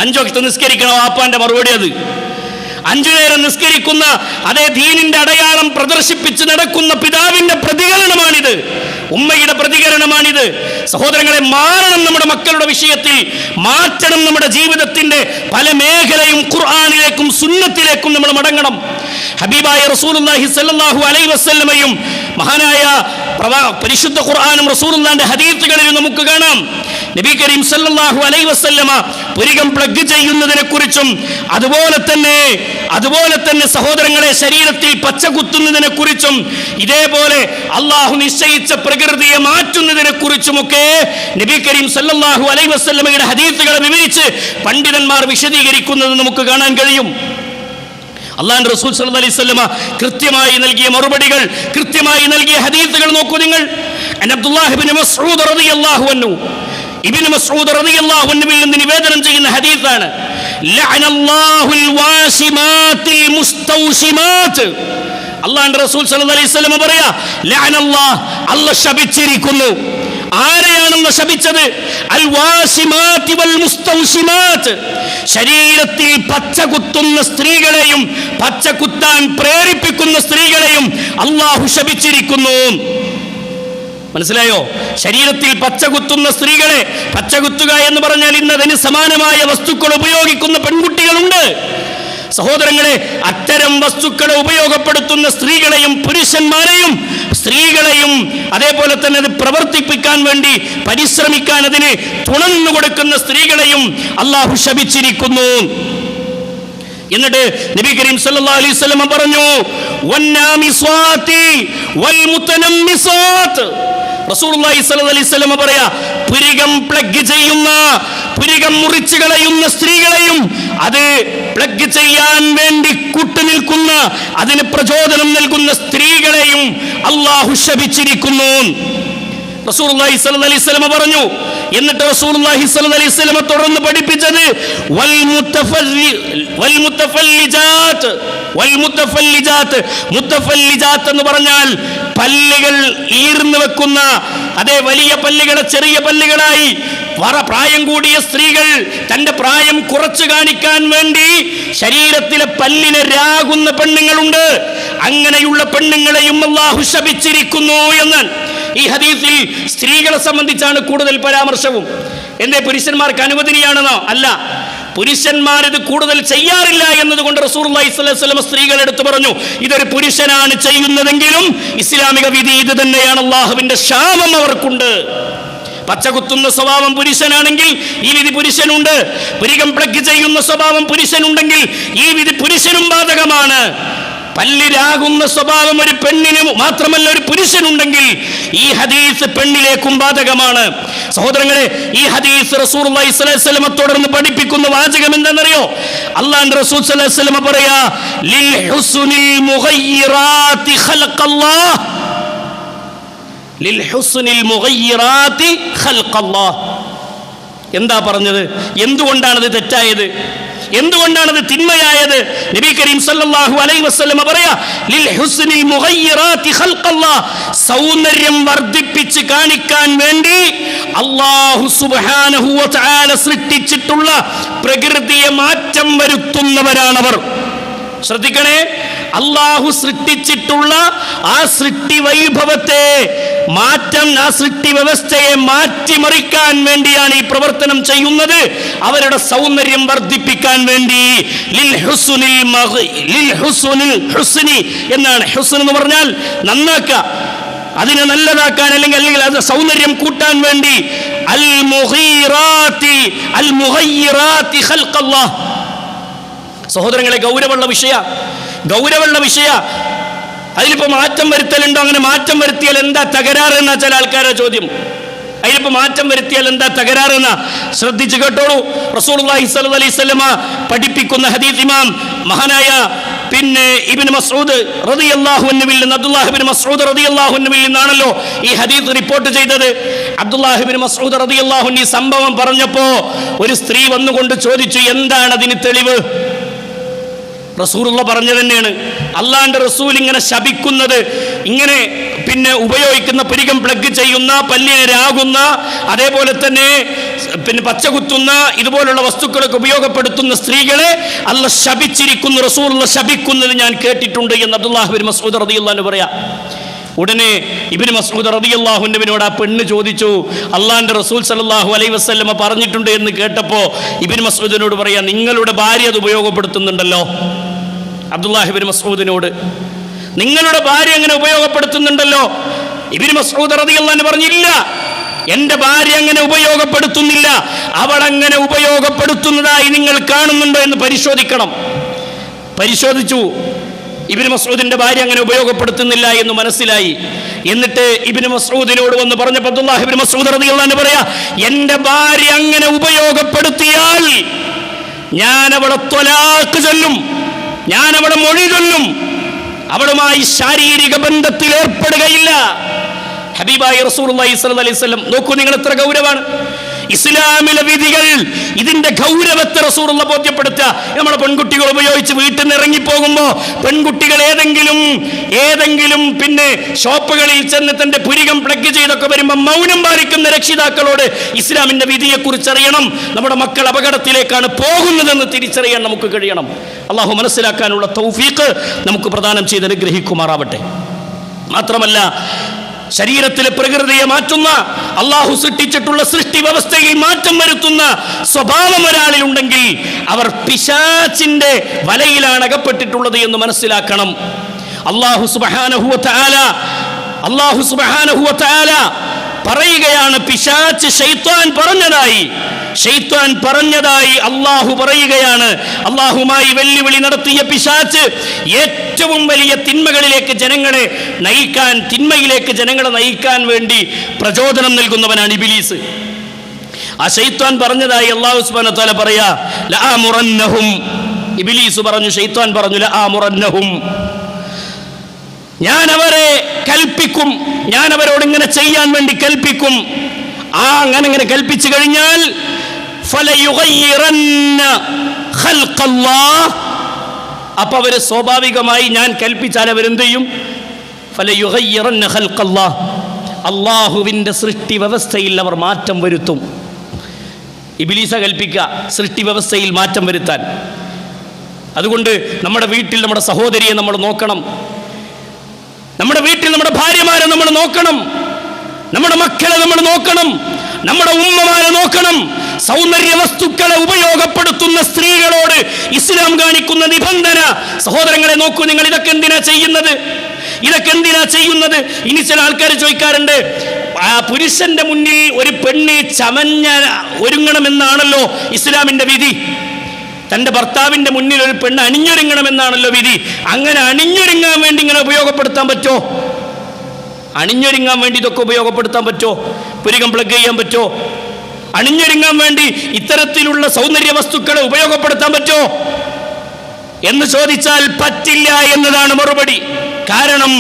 5 വക്ത് നിസ്കരിക്കണം, വാപ്പാന്റെ മറുപടി അത്. 5 നേരം നിസ്കരിക്കുന്ന അതേ ദീനിന്റെ അടയാളം പ്രദർശിപ്പിച്ച് നടക്കുന്ന പിതാവിന്റെ പ്രതികരണമാണിത്, ഉമ്മയുടെ പ്രതികരണമാണിത്. സഹോദരങ്ങളെ, മാറണം നമ്മുടെ മക്കളുടെ വിഷയത്തിൽ, മാറ്റണം നമ്മുടെ ജീവിതത്തിന്റെ പല മേഖലയും. ഖുർആനിലേക്കും സുന്നത്തിലേക്കും നമ്മൾ മടങ്ങണം. ഹബീബായ റസൂലുള്ളാഹി സ്വല്ലല്ലാഹു അലൈഹി വസല്ലമയും മഹാനായ പരിശുദ്ധ ഖുർആനും റസൂലുള്ളാഹിന്റെ ഹദീസുകളിലും നമുക്ക് കാണാം. നബി കരീം സല്ലല്ലാഹു അലൈഹി വസല്ലമ പുരികം പ്ലഗ് ചെയ്യുന്നതിനെ കുറിച്ചും അതുപോലെ തന്നെ സഹോദരങ്ങളെ ശരീരത്തിൽ പച്ച കുത്തുന്നതിനെ കുറിച്ചും ഇതേപോലെ അള്ളാഹു നിശ്ചയിച്ച പ്രകൃതിയെ മാറ്റുന്നതിനെ കുറിച്ചുമൊക്കെ നബി കരീം സല്ലല്ലാഹു അലൈഹി വസല്ലമയുടെ ഹദീസുകളെ വിവരിച്ച് പണ്ഡിതന്മാർ വിശദീകരിക്കുന്നത് നമുക്ക് കാണാൻ കഴിയും. അല്ലാഹുവിന്റെ റസൂൽ സല്ലല്ലാഹു അലൈഹി വസല്ലമ കൃത്യമായി നൽകിയ മറുപടികൾ, കൃത്യമായി നൽകിയ ഹദീസുകൾ നോക്കൂ നിങ്ങൾ. അബ്ദുല്ലാഹ് ഇബ്നു മസ്ഊദ് റളിയല്ലാഹു അൻഹു, ഇബ്നു മസ്ഊദ് റളിയല്ലാഹു അൻഹുവിൽ നിന്ന് നിവേദനം ചെയ്യുന്ന ഹദീസാണ്. ലഅനല്ലാഹുൽ വാസിമാത്തിൽ മുസ്തൗസിമാത്ത്. അല്ലാഹുവിന്റെ റസൂൽ സല്ലല്ലാഹു അലൈഹി വസല്ലമ പറയാ, ലഅനല്ലാഹ്, അല്ലാഹ് ശപിച്ചിരിക്കുന്നു. ആരെയാണെന്ന് ശപിച്ചത്? അൽ വാസിമാതി വൽ മുസ്തൗസിമാത്ത്. ശരീരത്തിൽ പച്ച കുത്തുന്ന സ്ത്രീകളെയും പച്ച കുത്താൻ പ്രേരിപ്പിക്കുന്ന സ്ത്രീകളെയും അല്ലാഹു ശപിച്ചിരിക്കുന്നു. മനസ്സിലായോ? ശരീരത്തിൽ പച്ച കുത്തുന്ന സ്ത്രീകളെ, പച്ച കുത്തുക എന്ന് പറഞ്ഞാൽ ഇന്നതിന് സമാനമായ വസ്തുക്കൾ ഉപയോഗിക്കുന്ന പെൺകുട്ടികളുണ്ട്. സഹോദരങ്ങളെ, അത്തരം വസ്തുക്കളെ ഉപയോഗപ്പെടുത്തുന്ന സ്ത്രീകളെയും പുരുഷന്മാരെയും അതേപോലെ തന്നെ അത് പ്രവർത്തിപ്പിക്കാൻ വേണ്ടി പരിശ്രമിക്കാൻ അതിന് തുണന്നു കൊടുക്കുന്ന സ്ത്രീകളെയും അല്ലാഹു ശപിച്ചിരിക്കുന്നു. എന്നിട്ട് നബി കരീം സല്ലല്ലാഹു അലൈഹി വസല്ലം പറഞ്ഞു, വന്നാമിസ്വാതി വൽ മുതനമ്മിസാത്ത്. റസൂലുള്ളാഹി സ്വല്ലല്ലാഹു അലൈഹി വസല്ലം പറയാ, പുരികം പ്ലഗ് ചെയ്യുന്ന, പുരികം മുറിച്ചു കളയുന്ന സ്ത്രീകളെയും അത് പ്ലഗ് ചെയ്യാൻ വേണ്ടി കൂട്ടുനിൽക്കുന്ന, അതിന് പ്രചോദനം നൽകുന്ന സ്ത്രീകളെയും അല്ലാഹു ശപിച്ചിരിക്കുന്നു. റസൂലുള്ളാഹി സ്വല്ലല്ലാഹു അലൈഹി വസല്ലം പറഞ്ഞു. എന്നിട്ട് റസൂലുള്ളാഹി സ്വല്ലല്ലാഹു അലൈഹി വസല്ലം തുടർന്ന് പഠിപ്പിച്ചത് മുത്തഫല്ലിജാത്ത് എന്ന് പറഞ്ഞാൽ പല്ലുകൾ ഈർന്നു വെക്കുന്ന, അതേ വലിയ പല്ലുകളെ ചെറിയ പല്ലുകളായി പ്രായം കൂടിയ സ്ത്രീകൾ തന്റെ പ്രായം കുറച്ചു കാണിക്കാൻ വേണ്ടി ശരീരത്തിലെ പല്ലിനെ രാകുന്ന പെണ്ണുങ്ങളുണ്ട്. അങ്ങനെയുള്ള പെണ്ണുങ്ങളെയും അല്ലാഹു ശപിച്ചിരിക്കുന്നു എന്ന് ഈ ഹദീസിൽ സ്ത്രീകളെ സംബന്ധിച്ചാണ് കൂടുതൽ പരാമർശവും. എന്തേ, പുരുഷന്മാർക്ക് അനുവദനീയാണെന്നോ? അല്ല, പുരുഷന്മാർ ഇത് കൂടുതൽ ചെയ്യാറില്ല എന്നതുകൊണ്ട് റസൂലുള്ളാഹി സ്വല്ലല്ലാഹു അലൈഹി വസല്ലം സ്ത്രീകൾ എടുത്തു പറഞ്ഞു, ഇതൊരു പുരുഷനാണ് ചെയ്യുന്നതെങ്കിലും ഇസ്ലാമിക വിധി ഇത് തന്നെയാണ്. അല്ലാഹുവിന്റെ ശാപം അവർക്കുണ്ട്. പച്ചകുത്തുന്ന സ്വഭാവം പുരുഷനാണെങ്കിൽ ഈ വിധി പുരുഷനുണ്ട്. പുരികം പ്ലഗ് ചെയ്യുന്ന സ്വഭാവം പുരുഷനുണ്ടെങ്കിൽ ഈ വിധി പുരുഷനും ബാധകമാണ്. പല്ലിരാകുന്ന സ്വഭാവം ഒരു പെണ്ണിന് മാത്രമല്ല, ഒരു പുരുഷനുണ്ടെങ്കിൽ ഈ ഹദീസ് പെണ്ണിലേക്കും ബാധകമാണ്. സഹോദരങ്ങളെ, ഈ ഹദീസ് റസൂലുള്ളാഹി സ്വല്ലല്ലാഹു അലൈഹി വസല്ലം തുടർന്ന് പഠിപ്പിക്കുന്ന വാചകം എന്താണെന്നറിയോ? അല്ലാഹുവിന്റെ റസൂൽ സ്വല്ലല്ലാഹു അലൈഹി വസല്ലം പറയാ, ലിൽ ഹുസ്നിൽ മുഗയ്യിറാത്തി ഖൽഖല്ലാഹ്. ലിൽ ഹുസ്നിൽ മുഗയ്യിറാത്തി ഖൽഖല്ലാഹ്. എന്താ പറഞ്ഞത്? എന്തുകൊണ്ടാണത് തെറ്റായത്? എന്തുകൊണ്ടാണത് തിന്മയായത്? നബി കരീം സല്ലല്ലാഹു അലൈഹി വസല്ലം പറയാ, ലിൽ ഹുസ്നിൽ മുഗയ്യിറാത്തി ഖൽഖല്ലാഹ്. സൗന്ദര്യം വർദ്ധിപ്പിച്ച് കാണിക്കാൻ വേണ്ടി അല്ലാഹു സുബ്ഹാനഹു വ തആല സൃഷ്ടിച്ചിട്ടുള്ള പ്രകൃതിയെ മാറ്റം വരുത്തുന്നവരാണവർ. ശ്രദ്ധിക്കണേ, അല്ലാഹു സൃഷ്ടിച്ചിട്ടുള്ള ആ സൃഷ്ടി വൈഭവത്തെ മാറ്റം, ആ സൃഷ്ടി വ്യവസ്ഥയെ മാറ്റിമറിക്കാൻ വേണ്ടിയാണ് ഈ പ്രവർത്തനം ചെയ്യുന്നത്. അവരുടെ സൗന്ദര്യം വർദ്ധിപ്പിക്കാൻ വേണ്ടി. ലിൽ ഹുസ്നി എന്നാണ്. ഹുസ്ൻ എന്ന് പറഞ്ഞാൽ നന്നാക്കുക, അതിനെ നല്ലതാക്കാൻ, അല്ലെങ്കിൽ അത് സൗന്ദര്യം കൂട്ടാൻ വേണ്ടി. അൽ മുഗയ്യിറാത്തി ഖൽഖല്ലാഹ്. സഹോദരങ്ങളെ, ഗൗരവമുള്ള വിഷയ. അതിലിപ്പോ മാറ്റം വരുത്തലുണ്ടോ? അങ്ങനെ മാറ്റം വരുത്തിയാൽ എന്താ തകരാറ് എന്നാ ചില ആൾക്കാരുടെ ചോദ്യം. അതിലിപ്പോ മാറ്റം വരുത്തിയാൽ എന്താ തകരാറെന്ന ശ്രദ്ധിച്ചു കേട്ടോളൂ. റസൂലുള്ളാഹി സ്വല്ലല്ലാഹു അലൈഹി വസല്ലമ പഠിപ്പിക്കുന്ന ഹദീസ് ഇമാം മഹാനായ ഇബ്നു മസ്ഊദ് റളിയല്ലാഹു അൻഹുവിൽ നിന്ന്, അബ്ദുല്ലാഹ് ഇബ്നു മസ്ഊദ് റളിയല്ലാഹു അൻഹുവിൽ നിന്നാണല്ലോ ഈ ഹദീസ് റിപ്പോർട്ട് ചെയ്തത്. അബ്ദുല്ലാഹ് ഇബ്നു മസ്ഊദ് റളിയല്ലാഹു അൻഹു ഈ സംഭവം പറഞ്ഞപ്പോ ഒരു സ്ത്രീ വന്നുകൊണ്ട് ചോദിച്ചു, എന്താണ് അതിന് തെളിവ്? റസൂലുള്ള പറഞ്ഞു തന്നെയാണ്. അള്ളാന്റെ റസൂൽ ഇങ്ങനെ ശപിക്കുന്നത്, ഇങ്ങനെ പിന്നെ ഉപയോഗിക്കുന്ന പുരികം പ്ലഗ് ചെയ്യുന്ന, പല്ലിനെ രാകുന്ന, അതേപോലെ തന്നെ പിന്നെ പച്ചകുത്തുന്ന ഇതുപോലുള്ള വസ്തുക്കളൊക്കെ ഉപയോഗപ്പെടുത്തുന്ന സ്ത്രീകളെ അള്ളാഹ് ശപിച്ചിരിക്കുന്നു, റസൂലുള്ള ശപിക്കുന്നത് ഞാൻ കേട്ടിട്ടുണ്ട് എന്ന് അബ്ദുല്ലാഹ് ഇബ്നു മസ്ഊദ് റളിയല്ലാഹു അൻഹു പറയാ. ഉടനെ ഇബ്നു മസ്ഊദ് റളിയല്ലാഹു അൻഹുവിനോട് ആ പെണ്ണ് ചോദിച്ചു, അള്ളാന്റെ റസൂൽ സല്ലല്ലാഹു അലൈഹി വസല്ലമ പറഞ്ഞിട്ടുണ്ട് എന്ന് കേട്ടപ്പോൾ ഇബ്നു മസ്ഊദിനോട് പറയാ, നിങ്ങളുടെ ഭാര്യ അത് ഉപയോഗപ്പെടുത്തുന്നുണ്ടല്ലോ. അബ്ദുല്ലാഹി ഇബ്നു മസ്ഊദിനോട് നിങ്ങളുടെ ഭാര്യ അങ്ങനെ ഉപയോഗപ്പെടുത്തുന്നുണ്ടല്ലോ. ഇബ്നു മസ്ഊദ് റളിയല്ലാഹു അൻഹു പറഞ്ഞില്ല, എന്റെ ഭാര്യ അങ്ങനെ ഉപയോഗപ്പെടുത്തുന്നില്ല, അവൾ അങ്ങനെ ഉപയോഗപ്പെടുത്തുന്നതായി നിങ്ങൾ കാണുന്നുണ്ടോ എന്ന് പരിശോധിക്കണം. പരിശോധിച്ചു, ഇബ്നു മസ്ഊദിന്റെ ഭാര്യ അങ്ങനെ ഉപയോഗപ്പെടുത്തുന്നില്ല എന്ന് മനസ്സിലായി. എന്നിട്ട് ഇബ്നു മസ്ഊദിനോട് വന്ന് പറഞ്ഞപ്പോൾ അബ്ദുല്ലാഹി ഇബ്നു മസ്ഊദ് റളിയല്ലാഹു അൻഹു പറയാ, എന്റെ ഭാര്യ അങ്ങനെ ഉപയോഗപ്പെടുത്തിയാൽ ഞാൻ അവളെ ത്വലാഖ് ചൊല്ലും, ഞാൻ അവളെ മൊഴി ചൊല്ലും, അവളുമായി ശാരീരിക ബന്ധത്തിൽ ഏർപ്പെടുകയില്ല. ഹബീബായ റസൂലുള്ളാഹി സ്വല്ലല്ലാഹി അലൈഹി വസല്ലം, നോക്കൂ നിങ്ങൾ എത്ര ഗൗരവമാണ് ഇസ്ലാമിലെ വിധികൾ. ഇതിന്റെ ഗൗരവത്തെ റസൂലുള്ള ബോധ്യപ്പെടുത്തുക. നമ്മളെ പെൺകുട്ടികൾ ഉപയോഗിച്ച് വീട്ടിൽ നിന്ന് ഇറങ്ങിപ്പോകുമ്പോൾ പെൺകുട്ടികൾ ഏതെങ്കിലും പിന്നെ ഷോപ്പുകളിൽ ചെന്ന് തന്റെ പുരികം പ്ലഗ് ചെയ്തൊക്കെ വരുമ്പോൾ മൗനം പാലിക്കുന്ന രക്ഷിതാക്കളോട് ഇസ്ലാമിന്റെ വിധിയെക്കുറിച്ച് അറിയണം. നമ്മുടെ മക്കൾ അപകടത്തിലേക്കാണ് പോകുന്നതെന്ന് തിരിച്ചറിയാൻ നമുക്ക് കഴിയണം. അള്ളാഹു മനസ്സിലാക്കാനുള്ള തൗഫീഖ് നമുക്ക് പ്രദാനം ചെയ്ത് അനുഗ്രഹിക്കുമാറാവട്ടെ. മാത്രമല്ല, ശരീരത്തിലെ പ്രകൃതിയെ മാറ്റുന്ന, അള്ളാഹു സൃഷ്ടിച്ചിട്ടുള്ള സൃഷ്ടി വ്യവസ്ഥയിൽ മാറ്റം വരുത്തുന്ന സ്വഭാവം ഒരാളിലുണ്ടെങ്കിൽ അവർ പിശാചിന്റെ വലയിലാണ് അകപ്പെട്ടിട്ടുള്ളത് എന്ന് മനസ്സിലാക്കണം. അള്ളാഹു സുബ്ഹാനഹു വ തആല പറയുകയാണ്, പിശാച് ശൈത്താൻ പറഞ്ഞതായി അള്ളാഹു പറയുകയാണ്. അള്ളാഹുമായി വെല്ലുവിളി നടത്തിയ പിശാച് ഏറ്റവും വലിയ തിന്മയിലേക്ക് ജനങ്ങളെ നയിക്കാൻ വേണ്ടി പ്രചോദനം നൽകുന്നവനാണ് ഇബ്ലീസ്. ആ ശൈത്താൻ പറഞ്ഞതായി അള്ളാഹു സുബ്ഹാനഹു വ തആല പറയാ, ലഅമുറന്നഹും. ഇബ്ലീസ് പറഞ്ഞു, ശൈത്താൻ പറഞ്ഞു, ലഅമുറന്നഹും, ഞാൻ അവരെ കൽപ്പിക്കും, ഞാൻ അവരോട് ഇങ്ങനെ ചെയ്യാൻ വേണ്ടി കൽപ്പിക്കും. അങ്ങനെ കൽപ്പിച്ചു കഴിഞ്ഞാൽ ഫലയുഗയ്യിറന്ന ഖൽഖല്ലാഹ്, അപ്പൊ അവര് സ്വാഭാവികമായി ഞാൻ കൽപ്പിച്ചാൽ അവരെന്ത് ചെയ്യും? ഫലയുഗയ്യിറന്ന ഖൽഖല്ലാഹ്, അള്ളാഹുവിന്റെ സൃഷ്ടി വ്യവസ്ഥയിൽ അവർ മാറ്റം വരുത്തും. ഇബ്ലീസ കൽപ്പിക്കുക സൃഷ്ടി വ്യവസ്ഥയിൽ മാറ്റം വരുത്താൻ. അതുകൊണ്ട് നമ്മുടെ വീട്ടിൽ നമ്മുടെ സഹോദരിയെ നമ്മൾ നോക്കണം, നമ്മുടെ വീട്ടിൽ നമ്മുടെ ഭാര്യമാരെ നമ്മൾ നോക്കണം, നമ്മുടെ മക്കളെ നമ്മൾ നോക്കണം, നമ്മുടെ ഉമ്മമാരെ നോക്കണം. സൗന്ദര്യ വസ്തുക്കളെ ഉപയോഗപ്പെടുത്തുന്ന സ്ത്രീകളോട് ഇസ്ലാം കാണിക്കുന്ന നിബന്ധന, സഹോദരങ്ങളെ നോക്കൂ നിങ്ങൾ, ഇതൊക്കെ എന്തിനാ ചെയ്യുന്നത്? ഇനി ചില ആൾക്കാർ ചോദിക്കാറുണ്ട്, പുരുഷന്റെ മുന്നിൽ ഒരു പെണ്ണ് ഒരുങ്ങണമെന്നാണല്ലോ ഇസ്ലാമിന്റെ വിധി, തന്റെ ഭർത്താവിന്റെ മുന്നിൽ ഒരു പെണ്ണ് അണിഞ്ഞൊരുങ്ങണമെന്നാണല്ലോ വിധി. അങ്ങനെ അണിഞ്ഞൊരുങ്ങാൻ വേണ്ടി ഇങ്ങനെ ഉപയോഗപ്പെടുത്താൻ പറ്റോ? അണിഞ്ഞൊരുങ്ങാൻ വേണ്ടി ഇതൊക്കെ ഉപയോഗപ്പെടുത്താൻ പറ്റോ? പുരികം പ്ലഗ് ചെയ്യാൻ പറ്റോ? അണിഞ്ഞൊരുങ്ങാൻ വേണ്ടി ഇത്തരത്തിലുള്ള സൗന്ദര്യ വസ്തുക്കളെ ഉപയോഗപ്പെടുത്താൻ പറ്റോ എന്ന് ചോദിച്ചാൽ പറ്റില്ല എന്നതാണ് മറുപടി. കാരണം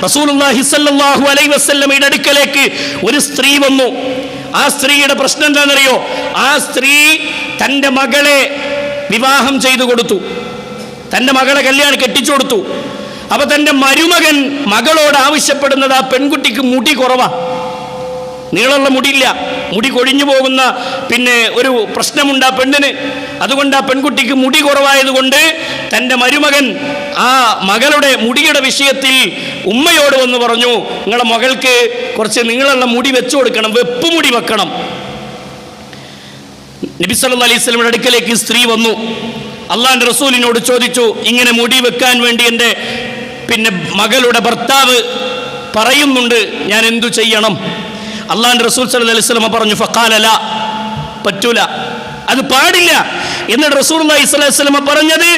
റസൂലുള്ളാഹി സ്വല്ലല്ലാഹു അലൈഹി വസല്ലമയുടെ അടുക്കലേക്ക് ഒരു സ്ത്രീ വന്നു. ആ സ്ത്രീയുടെ പ്രശ്നം എന്താണെന്നറിയോ? ആ സ്ത്രീ തൻ്റെ മകളെ വിവാഹം ചെയ്തു കൊടുത്തു, തൻ്റെ മകളെ കെട്ടിച്ചു കൊടുത്തു. അപ്പൊ തൻ്റെ മരുമകൻ മകളോട് ആവശ്യപ്പെടുന്നത്, ആ പെൺകുട്ടിക്ക് മുടി കുറവാ, നീളമുള്ള മുടിയില്ല, മുടി കൊഴിഞ്ഞു പോകുന്ന പിന്നെ ഒരു പ്രശ്നമുണ്ട് ആ പെണ്ണിന്. അതുകൊണ്ട് ആ പെൺകുട്ടിക്ക് മുടി കുറവായതുകൊണ്ട് തൻ്റെ മരുമകൻ ആ മകളുടെ മുടിയുടെ വിഷയത്തിൽ ഉമ്മയോട് വന്ന് പറഞ്ഞു, നിങ്ങളുടെ മകൾക്ക് കുറച്ച് നീളമുള്ള മുടി വെച്ചു കൊടുക്കണം, വെപ്പ് മുടി വെക്കണം. നബി സല്ലല്ലാഹു അലൈഹി വസല്ലമയുടെ അടുക്കലേക്ക് സ്ത്രീ വന്നു. അള്ളാന്റെ റസൂലിനോട് ചോദിച്ചു, ഇങ്ങനെ മുടി വെക്കാൻ വേണ്ടി എൻ്റെ പിന്നെ മകളുടെ ഭർത്താവ് പറയുന്നുണ്ട്, ഞാൻ എന്തു ചെയ്യണം? അള്ളാന്റെ റസൂൽ സല്ലല്ലാഹു അലൈഹി വസല്ലം പറഞ്ഞു, ഫഖാല ലാ, പറ്റൂല, അത് പാടില്ല. എന്നിട്ട് റസൂലുള്ളാഹി സ്വല്ലല്ലാഹു അലൈഹി വസല്ലം പറഞ്ഞത്,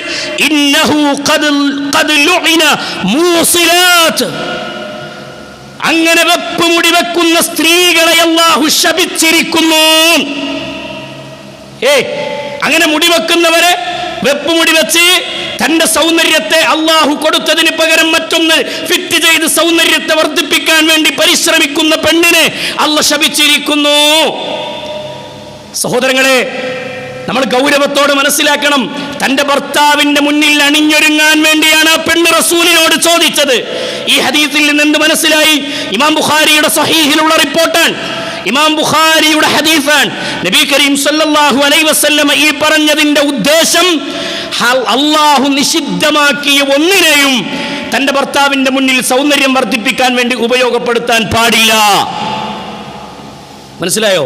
ഇന്നഹു ഖദ് ലുഇന മൂസിലാത്ത്, അങ്ങനെ വെപ്പ് മുടി വെക്കുന്ന സ്ത്രീകളെ അല്ലാഹു ശപിച്ചിരിക്കുന്നു. അങ്ങനെ മുടി വെക്കുന്നവരെ, വെപ്പ് മുടി വെച്ച് തന്റെ സൗന്ദര്യത്തെ അള്ളാഹു കൊടുത്തതിന് പകരം മറ്റൊന്ന് ഫിറ്റ് ചെയ്ത് സൗന്ദര്യത്തെ വർദ്ധിപ്പിക്കാൻ വേണ്ടി പരിശ്രമിക്കുന്ന പെണ്ണിനെ അള്ളാഹു ശപിച്ചിരിക്കുന്നു. സഹോദരങ്ങളെ, നമ്മൾ ഗൗരവത്തോടെ മനസ്സിലാക്കണം. തന്റെ ഭർത്താവിന്റെ മുന്നിൽ അണിഞ്ഞൊരുങ്ങാൻ വേണ്ടിയാണ് ആ പെണ്ണ് റസൂലിനോട് ചോദിച്ചത്. ഈ ഹദീസിൽ നിന്ന് എന്ത് മനസ്സിലായി? ഇമാം ബുഖാരിയുടെ സ്വഹീഹിലുള്ള റിപ്പോർട്ടാണ്, ഇമാം ബുഖാരിയുടെ ഹദീസാണ്. നബി കരീം സല്ലല്ലാഹു അലൈഹി വസല്ലം ഈ പറഞ്ഞതിന്റെ ഉദ്ദേശം അല്ലാഹു നിഷിദ്ധമാക്കിയ ഒന്നിനെയും തന്റെ ഭർത്താവിന്റെ മുന്നിൽ സൗന്ദര്യം വർദ്ധിപ്പിക്കാൻ വേണ്ടി ഉപയോഗപ്പെടുത്താൻ പാടില്ല. മനസ്സിലായോ?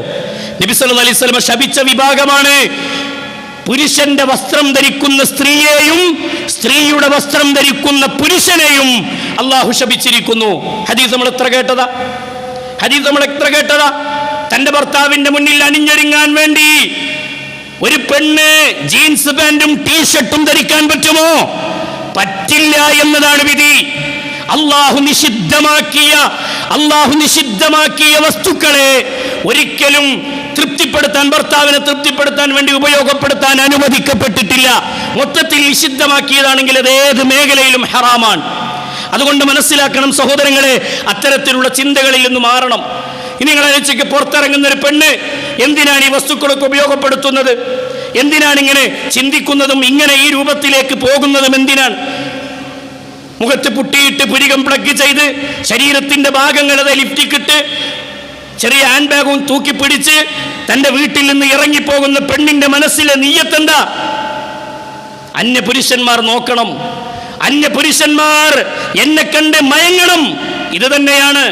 നബി സല്ലല്ലാഹു അലൈഹി വസല്ലം ശപിച്ച വിഭാഗമാണ് പുരുഷന്റെ വസ്ത്രം ധരിക്കുന്ന സ്ത്രീയെയും സ്ത്രീയുടെ വസ്ത്രം ധരിക്കുന്ന പുരുഷനെയും അല്ലാഹു ശപിച്ചിരിക്കുന്നു. ഹദീസ് നമ്മൾ എത്ര കേട്ടതാ? തന്റെ ഭർത്താവിന്റെ മുന്നിൽ അണിഞ്ഞൊരുങ്ങാൻ വേണ്ടി ഒരു പെണ്ണ് ജീൻസ് പാന്റും ടീഷർട്ടും ധരിക്കാൻ പറ്റുമോ? പറ്റില്ല എന്നതാണ് വിധി. അല്ലാഹു നിഷിദ്ധമാക്കിയ വസ്തുക്കളെ ഒരിക്കലും ഭർത്താവിനെ തൃപ്തിപ്പെടുത്താൻ വേണ്ടി ഉപയോഗപ്പെടുത്താൻ അനുവദിക്കപ്പെട്ടിട്ടില്ല. മൊത്തത്തിൽ നിഷിദ്ധമാക്കിയതാണെങ്കിൽ അത് ഏത് മേഖലയിലും ഹറാമാണ്. അതുകൊണ്ട് മനസ്സിലാക്കണം സഹോദരങ്ങളെ, അത്തരത്തിലുള്ള ചിന്തകളിൽ നിന്ന് മാറണം. ഇനി നിങ്ങൾ ആഴ്ചയ്ക്ക് പുറത്തിറങ്ങുന്ന ഒരു പെണ്ണ് എന്തിനാണ് ഈ വസ്തുക്കളൊക്കെ ഉപയോഗപ്പെടുത്തുന്നത്? എന്തിനാണ് ഇങ്ങനെ ചിന്തിക്കുന്നതും ഇങ്ങനെ ഈ രൂപത്തിലേക്ക് പോകുന്നതും? എന്തിനാണ് മുഖത്ത് പുട്ടിയിട്ട് പുരികം പ്ലഗ് ചെയ്ത് ശരീരത്തിന്റെ ഭാഗങ്ങൾ അത് ലിഫ്റ്റിക്കിട്ട് ചെറിയ ഹാൻഡ് ബാഗും തൂക്കിപ്പിടിച്ച് തന്റെ വീട്ടിൽ നിന്ന് ഇറങ്ങിപ്പോകുന്ന പെണ്ണിന്റെ മനസ്സിലെ നിയ്യത്തെന്താ? അന്യപുരുഷന്മാർ നോക്കണം, അന്യപുരുഷന്മാർ എന്നെ കണ്ട് മയങ്ങണം. ഇത് തന്നെയാണ്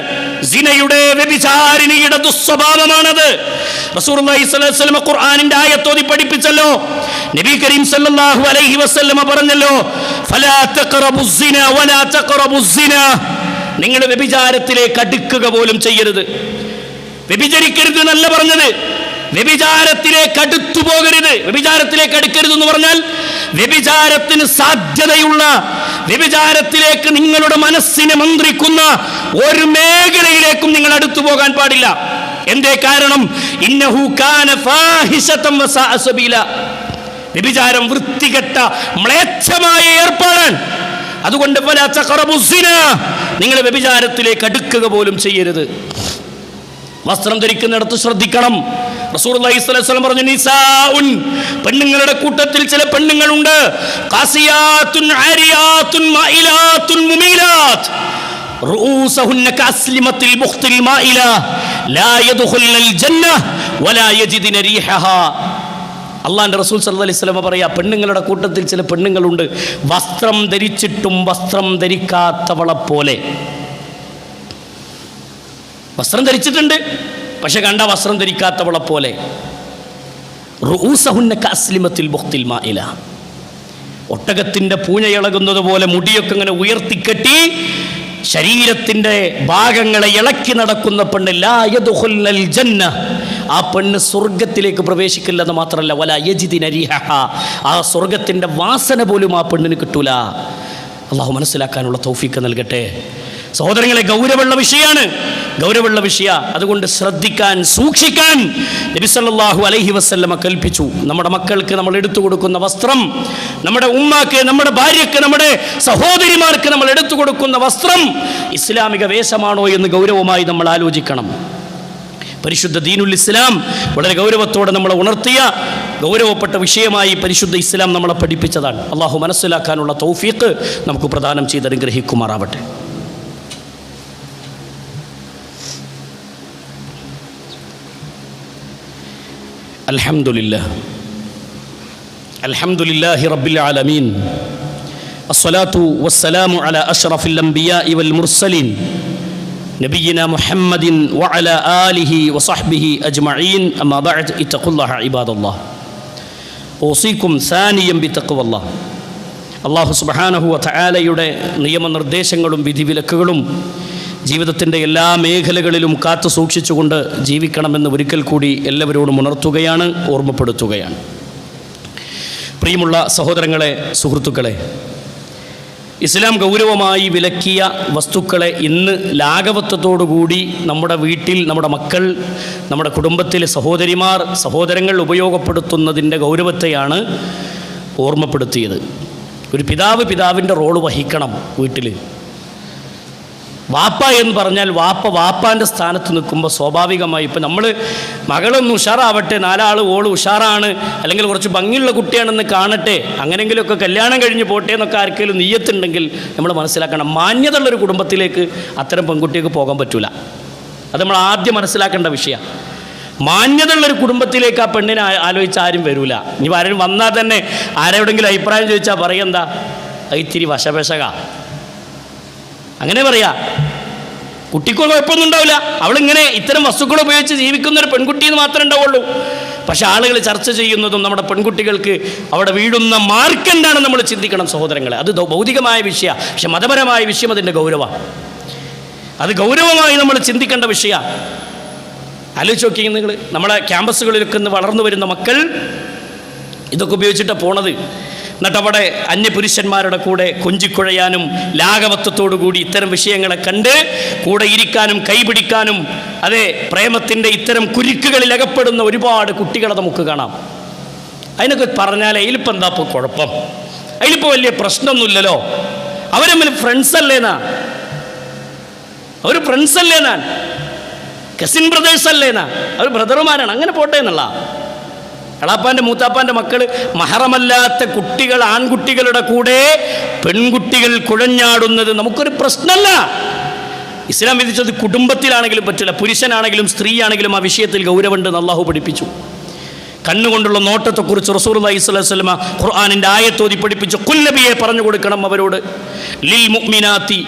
സിനയുടെ, വ്യഭിചാരിണിയുടെ ദുസ്വഭാവമാണത്. റസൂലുള്ളാഹി സ്വല്ലല്ലാഹു അലൈഹി വസല്ലം ഖുർആനിന്റെ ആയത്തോതി പഠിപ്പിച്ചല്ലോ. നബി കരീം സല്ലല്ലാഹു അലൈഹി വസല്ലം പറഞ്ഞല്ലോ, ഫലാ തഖറബുസ് സിന വലാ തഖറബുസ് സിന, നിങ്ങൾ വ്യഭിചാരത്തിലേക്ക് അടുക്കുക പോലും ചെയ്യരുത്. വ്യഭിചരിക്കരുത് എന്നല്ല പറഞ്ഞത്, വ്യഭിചാരത്തിലേക്ക് അടുത്തു പോകരുത്. വ്യഭിചാരത്തിലേക്ക് അടുക്കരുത് എന്ന് പറഞ്ഞാൽ വ്യഭിചാരത്തിന് സാധ്യതയുള്ള, വ്യഭിചാരത്തിലേക്ക് നിങ്ങളുടെ മനസ്സിനെ മന്ത്രിക്കുന്ന ഒരു മേഖലയിലേക്കും നിങ്ങൾ അടുത്തു പോകാൻ പാടില്ല. എന്തേ കാരണം? ഇന്നഹു കാന ഫാഹിശതൻ വസാഅ സബീല, വ്യഭിചാരം വൃത്തികെട്ട മ്ലേച്ഛമായ ഏർപ്പാടാണ്. അതുകൊണ്ട് ഫലാ തഖറബുസ് സിന, നിങ്ങൾ വ്യഭിചാരത്തിലേക്ക് അടുക്കുക പോലും ചെയ്യരുത്. വസ്ത്രം ധരിക്കുന്നിടത്ത് ശ്രദ്ധിക്കണം. റസൂലുള്ളാഹി സ്വല്ലല്ലാഹു അലൈഹി വസല്ലം പറഞ്ഞു, നിസാഉൻ, പെണ്ണുങ്ങളുടെ കൂട്ടത്തിൽ ചില പെണ്ണുങ്ങളുണ്ട്, ഖാസിയാത്തുൻ ആരിയാത്തുൻ മായിലാത്തുൻ മുമീലാത്ത്, റൂസഹുന്ന കഅസ്ലിമത്തിൽ ബുഖ്തിൽ മായില ലാ യദ്ഖുൽനൽ ജന്ന വലാ യജിദുന റീഹഹാ. അല്ലാഹുവിന്റെ റസൂൽ സല്ലല്ലാഹു അലൈഹി വസല്ലം പറയാ, പെണ്ണുങ്ങളുടെ കൂട്ടത്തിൽ ചില പെണ്ണുങ്ങളുണ്ട്, വസ്ത്രം ധരിച്ചിട്ടും വസ്ത്രം ധരിക്കാത്തവളെ പോലെ. വസ്ത്രം ധരിച്ചിട്ടുണ്ട്, പക്ഷെ കണ്ട വസ്ത്രം ധരിക്കാത്തവളെ പോലെ. റൂസഹുന്ന കഅസ്ലിമത്തിൽ ബുഖ്തിൽ മായില, ഒട്ടകത്തിന്റെ പൂഞ്ഞയിളകുന്നത് പോലെ മുടിയൊക്കെ ഇങ്ങനെ ഉയർത്തിക്കെട്ടി ശരീരത്തിന്റെ ഭാഗങ്ങളെ ഇളക്കി നടക്കുന്ന പെണ്ണ്, ലാ യദ്ഖുൽനൽ ജന്ന, ആ പെണ്ണ് സ്വർഗത്തിലേക്ക് പ്രവേശിക്കില്ലെന്ന് മാത്രമല്ല, വലാ യജിദുന റീഹഹാ, ആ സ്വർഗത്തിന്റെ വാസന പോലും ആ പെണ്ണിന് കിട്ടൂല. അള്ളാഹു മനസ്സിലാക്കാനുള്ള തൗഫീഖ് നൽകട്ടെ. സഹോദരങ്ങളെ, ഗൗരവമുള്ള വിഷയ, അതുകൊണ്ട് ശ്രദ്ധിക്കാൻ, സൂക്ഷിക്കാൻ നബി സല്ലല്ലാഹു അലൈഹി വസല്ലമ കൽപ്പിച്ചു. നമ്മുടെ മക്കൾക്ക് നമ്മൾ എടുത്തു കൊടുക്കുന്ന വസ്ത്രം, നമ്മുടെ ഉമ്മാക്ക്, നമ്മുടെ ഭാര്യയ്ക്ക്, നമ്മുടെ സഹോദരിമാർക്ക് നമ്മൾ എടുത്തു കൊടുക്കുന്ന വസ്ത്രം ഇസ്ലാമിക വേഷമാണോ എന്ന് ഗൗരവമായി നമ്മൾ ആലോചിക്കണം. പരിശുദ്ധ ദീനുൽ ഇസ്ലാം വളരെ ഗൗരവത്തോടെ നമ്മളെ ഉണർത്തിയ ഗൗരവപ്പെട്ട വിഷയമായി പരിശുദ്ധ ഇസ്ലാം നമ്മളെ പഠിപ്പിച്ചതാണ്. അള്ളാഹു മനസ്സിലാക്കാനുള്ള തൗഫീഖ് നമുക്ക് പ്രദാനം ചെയ്ത് അനുഗ്രഹിക്കുമാറാവട്ടെ. അൽഹംദുലില്ലാഹി റബ്ബിൽ ആലമീൻ, അസ്സലാത്തു വസ്സലാമു അലാ അഷ്റഫിൽ അംബിയാഇ വൽ മുർസലീൻ നബിയിനാ മുഹമ്മദിൻ വഅലാ ആലിഹി വസഹ്ബിഹി അജ്മഈൻ. അമ്മാ ബഅദ്, ഇത്തഖുല്ലാഹ ഇബാദല്ലാഹ്. ഊസീകും സാനിയം ബിത്തഖ്വല്ലാഹ്. അല്ലാഹു സുബ്ഹാനഹു വ തആലയുടെ നിയമനിർദ്ദേശങ്ങളും വിധിവിലക്കുകളും ജീവിതത്തിൻ്റെ എല്ലാ മേഖലകളിലും കാത്തു സൂക്ഷിച്ചുകൊണ്ട് ജീവിക്കണമെന്ന് ഒരിക്കൽ കൂടി എല്ലാവരോടും ഉണർത്തുകയാണ്, ഓർമ്മപ്പെടുത്തുകയാണ്. പ്രിയമുള്ള സഹോദരങ്ങളെ, സുഹൃത്തുക്കളെ, ഇസ്ലാം ഗൗരവമായി വിലക്കിയ വസ്തുക്കളെ ഇന്ന് ലാഘവത്വത്തോടുകൂടി നമ്മുടെ വീട്ടിൽ, നമ്മുടെ മക്കൾ, നമ്മുടെ കുടുംബത്തിലെ സഹോദരങ്ങൾ ഉപയോഗപ്പെടുത്തുന്നതിൻ്റെ ഗൗരവത്തെയാണ് ഓർമ്മപ്പെടുത്തിയത്. ഒരു പിതാവിൻ്റെ റോള് വഹിക്കണം വീട്ടിൽ. വാപ്പ എന്ന് പറഞ്ഞാൽ വാപ്പാൻ്റെ സ്ഥാനത്ത് നിൽക്കുമ്പോൾ സ്വാഭാവികമായി ഇപ്പം നമ്മൾ മകളൊന്ന് ഉഷാറാവട്ടെ, 4 ആൾ ഓള് ഉഷാറാണ്, അല്ലെങ്കിൽ കുറച്ച് ഭംഗിയുള്ള കുട്ടിയാണെന്ന് കാണട്ടെ, അങ്ങനെയെങ്കിലുമൊക്കെ കല്യാണം കഴിഞ്ഞ് പോട്ടെ എന്നൊക്കെ ആർക്കെങ്കിലും നീയത്തുണ്ടെങ്കിൽ നമ്മൾ മനസ്സിലാക്കണം, മാന്യതയുള്ളൊരു കുടുംബത്തിലേക്ക് അത്തരം പെൺകുട്ടിക്ക് പോകാൻ പറ്റില്ല. അത് നമ്മൾ ആദ്യം മനസ്സിലാക്കേണ്ട വിഷയമാണ്. മാന്യതയുള്ളൊരു കുടുംബത്തിലേക്ക് ആ പെണ്ണിനെ ആലോചിച്ച് ആരും വരില്ല. ഇനി ആരും വന്നാൽ തന്നെ ആരോടെങ്കിലും അഭിപ്രായം ചോദിച്ചാൽ പറയെന്താ, ഇത്തിരി വശപേശക, അങ്ങനെ പറയാ. കുട്ടിക്കോ കുഴപ്പമൊന്നും ഉണ്ടാവില്ല, അവളിങ്ങനെ ഇത്തരം വസ്തുക്കൾ ഉപയോഗിച്ച് ജീവിക്കുന്നൊരു പെൺകുട്ടി എന്ന് മാത്രമേ ഉണ്ടാവുള്ളൂ. പക്ഷെ ആളുകൾ ചർച്ച ചെയ്യുന്നതും നമ്മുടെ പെൺകുട്ടികൾക്ക് അവിടെ വീഴുന്ന മാർക്ക് എന്താണെന്ന് നമ്മൾ ചിന്തിക്കണം സഹോദരങ്ങളെ. അത് ഭൗതികമായ വിഷയമാണ്, പക്ഷെ മതപരമായ വിഷയം അതിൻ്റെ ഗൗരവമാണ്. അത് ഗൗരവമായി നമ്മൾ ചിന്തിക്കേണ്ട വിഷയമാണ്. ആലോചിച്ച് നോക്കി നിങ്ങൾ, നമ്മളെ ക്യാമ്പസുകളിലൊക്കെ ഇന്ന് വളർന്നു വരുന്ന മക്കൾ ഇതൊക്കെ ഉപയോഗിച്ചിട്ടാണ് പോണത്. എന്നിട്ട് അവിടെ അന്യപുരുഷന്മാരുടെ കൂടെ കൊഞ്ചിക്കുഴയാനും ലാഘവത്വത്തോടു കൂടി ഇത്തരം വിഷയങ്ങളെ കണ്ട് കൂടെ ഇരിക്കാനും കൈപിടിക്കാനും, അതെ, പ്രേമത്തിൻ്റെ ഇത്തരം കുരുക്കുകളിൽ അകപ്പെടുന്ന ഒരുപാട് കുട്ടികളെ നമുക്ക് കാണാം. അതിനൊക്കെ പറഞ്ഞാൽ അതിലിപ്പോൾ എന്താ ഇപ്പോൾ കുഴപ്പം, അതിലിപ്പോൾ വലിയ പ്രശ്നമൊന്നുമില്ലല്ലോ, അവർ തമ്മിൽ ഫ്രണ്ട്സല്ലേന്നാ, അവർ ഫ്രണ്ട്സല്ലേന്നാ, കസിൻ ബ്രദേഴ്സ് അല്ലേന്നാ, അവർ ബ്രദർമാരാണ്, അങ്ങനെ പോട്ടെ എന്നുള്ള. എളാപ്പാൻ്റെ മൂത്താപ്പാൻ്റെ മക്കൾ മഹറമല്ലാത്ത കുട്ടികൾ, ആൺകുട്ടികളുടെ കൂടെ പെൺകുട്ടികൾ കുഴഞ്ഞാടുന്നത് നമുക്കൊരു പ്രശ്നമല്ല. ഇസ്ലാം വിധിച്ചത് കുടുംബത്തിലാണെങ്കിലും പറ്റില്ല, പുരുഷനാണെങ്കിലും സ്ത്രീയാണെങ്കിലും ആ വിഷയത്തിൽ ഗൗരവമുണ്ടെന്ന് അള്ളാഹു പഠിപ്പിച്ചു. കണ്ണുകൊണ്ടുള്ള നോട്ടത്തെക്കുറിച്ച് റസൂലുള്ളാഹി സ്വല്ലല്ലാഹു അലൈഹി വസല്ലം ഖുർആനിൻ്റെ ആയത്തോതി പഠിപ്പിച്ചു. ഖുൽ നബിയെ പറഞ്ഞു കൊടുക്കണം അവരോട്, ലിൽ മുഅ്മിനാത്തി,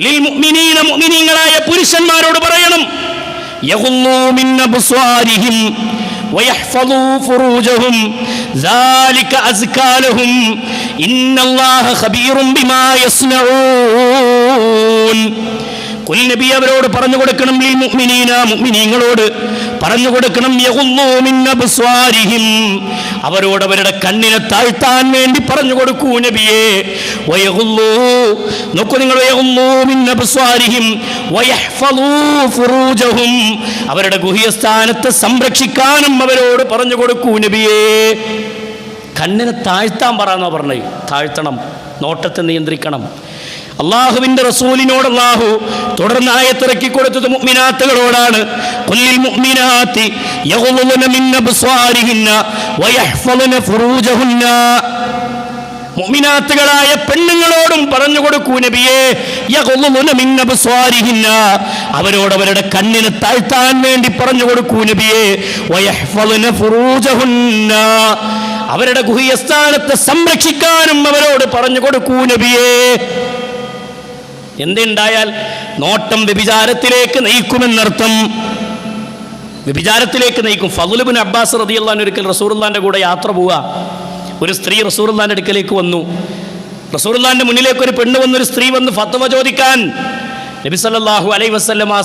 ലിൽ മുഅ്മിനീന, മുഅ്മിനീങ്ങളായ പുരുഷന്മാരോട് പറയണം, യഗ്ളൂ മിൻ അബ്സ്വാരിഹിം വയഹ്ഫളൂ ഫുറൂജഹും ദാലിക അസ്കാ ലഹും ഇന്നല്ലാഹ ഖബീറും ബിമാ യസ്നഊൻ. ഖുൽ നബി അവരോട് പറഞ്ഞു കൊടുക്കണം, ലിൽ മുഅ്മിനീന, മുഅ്മിനീങ്ങളോട് പറഞ്ഞു കൊടുക്കണം, യഗ്ളൂ മിൻ അബ്സ്വാരിഹിം, അവരോട് അവരുടെ കണ്ണിനെ താഴ്ത്താൻ വേണ്ടി പറഞ്ഞു കൊടുക്കൂ നബിയേ. വയഗ്ളൂ, നോക്കൂ നിങ്ങൾ, വയഗ്ളൂ മിൻ അബ്സ്വാരിഹിം വയഹ്ഫളൂ ഫുറൂജഹും, അവരുടെ ഗുഹ്യസ്ഥാനത്തെ സംരക്ഷിക്കാനും അവരോട് പറഞ്ഞു കൊടുക്കൂ നബിയേ. കണ്ണിനെ താഴ്ത്താൻ പറയാന്നോ പറഞ്ഞത്, താഴ്ത്തണം, നോട്ടത്തെ നിയന്ത്രിക്കണം. അള്ളാഹുവിൻ്റെ റസൂലിനോട് അള്ളാഹു തുടർന്ന് ആയത്തിറക്കി കൊടുത്തത് മുഅ്മിനാത്തുകളോടാണ്. ഖുല്ലിൽ മുഅ്മിനാത്തി യഗ്ളുന മിൻ അബ്സ്വാരിഹിന്ന വയഹ്ഫളുന ഫുറൂജഹുന്ന. മുഅ്മിനാത്തുകളായ പെണ്ണുങ്ങളോടും പറഞ്ഞു കൊടുക്കൂ നബിയേ, യഗ്ളുന മിൻ അബ്സ്വാരിഹിന്ന, അവരോട് അവരുടെ കണ്ണിനെ താഴ്ത്താൻ വേണ്ടി പറഞ്ഞു കൊടുക്കൂ നബിയേ. വയഹ്ഫളുന ഫുറൂജഹുന്ന, അവരുടെ ഗുഹ്യസ്ഥാനത്തെ സംരക്ഷിക്കാനും അവരോട് പറഞ്ഞു കൊടുക്കൂ നബിയേ. എന്തുണ്ടായാൽ നോട്ടം വ്യഭിചാരത്തിലേക്ക് നയിക്കുമെന്നർത്ഥം, വ്യഭിചാരത്തിലേക്ക് നയിക്കും. ഫദ്ൽ ഇബ്നു അബ്ബാസ് റളിയല്ലാഹു അൻഹു ഒരിക്കൽ റസൂലുള്ളാഹിന്റെ കൂടെ യാത്ര പോവുക. ഒരു സ്ത്രീ റസൂലുള്ളാഹിന്റെ അടുക്കലേക്ക് വന്നു. റസൂലുള്ളാഹിന്റെ മുന്നിലേക്ക് ഒരു പെണ്ണ് വന്ന്, ഒരു സ്ത്രീ വന്ന് ഫത്വ ചോദിക്കാൻ. നബി സല്ലല്ലാഹു അലൈഹി വസല്ലം ആ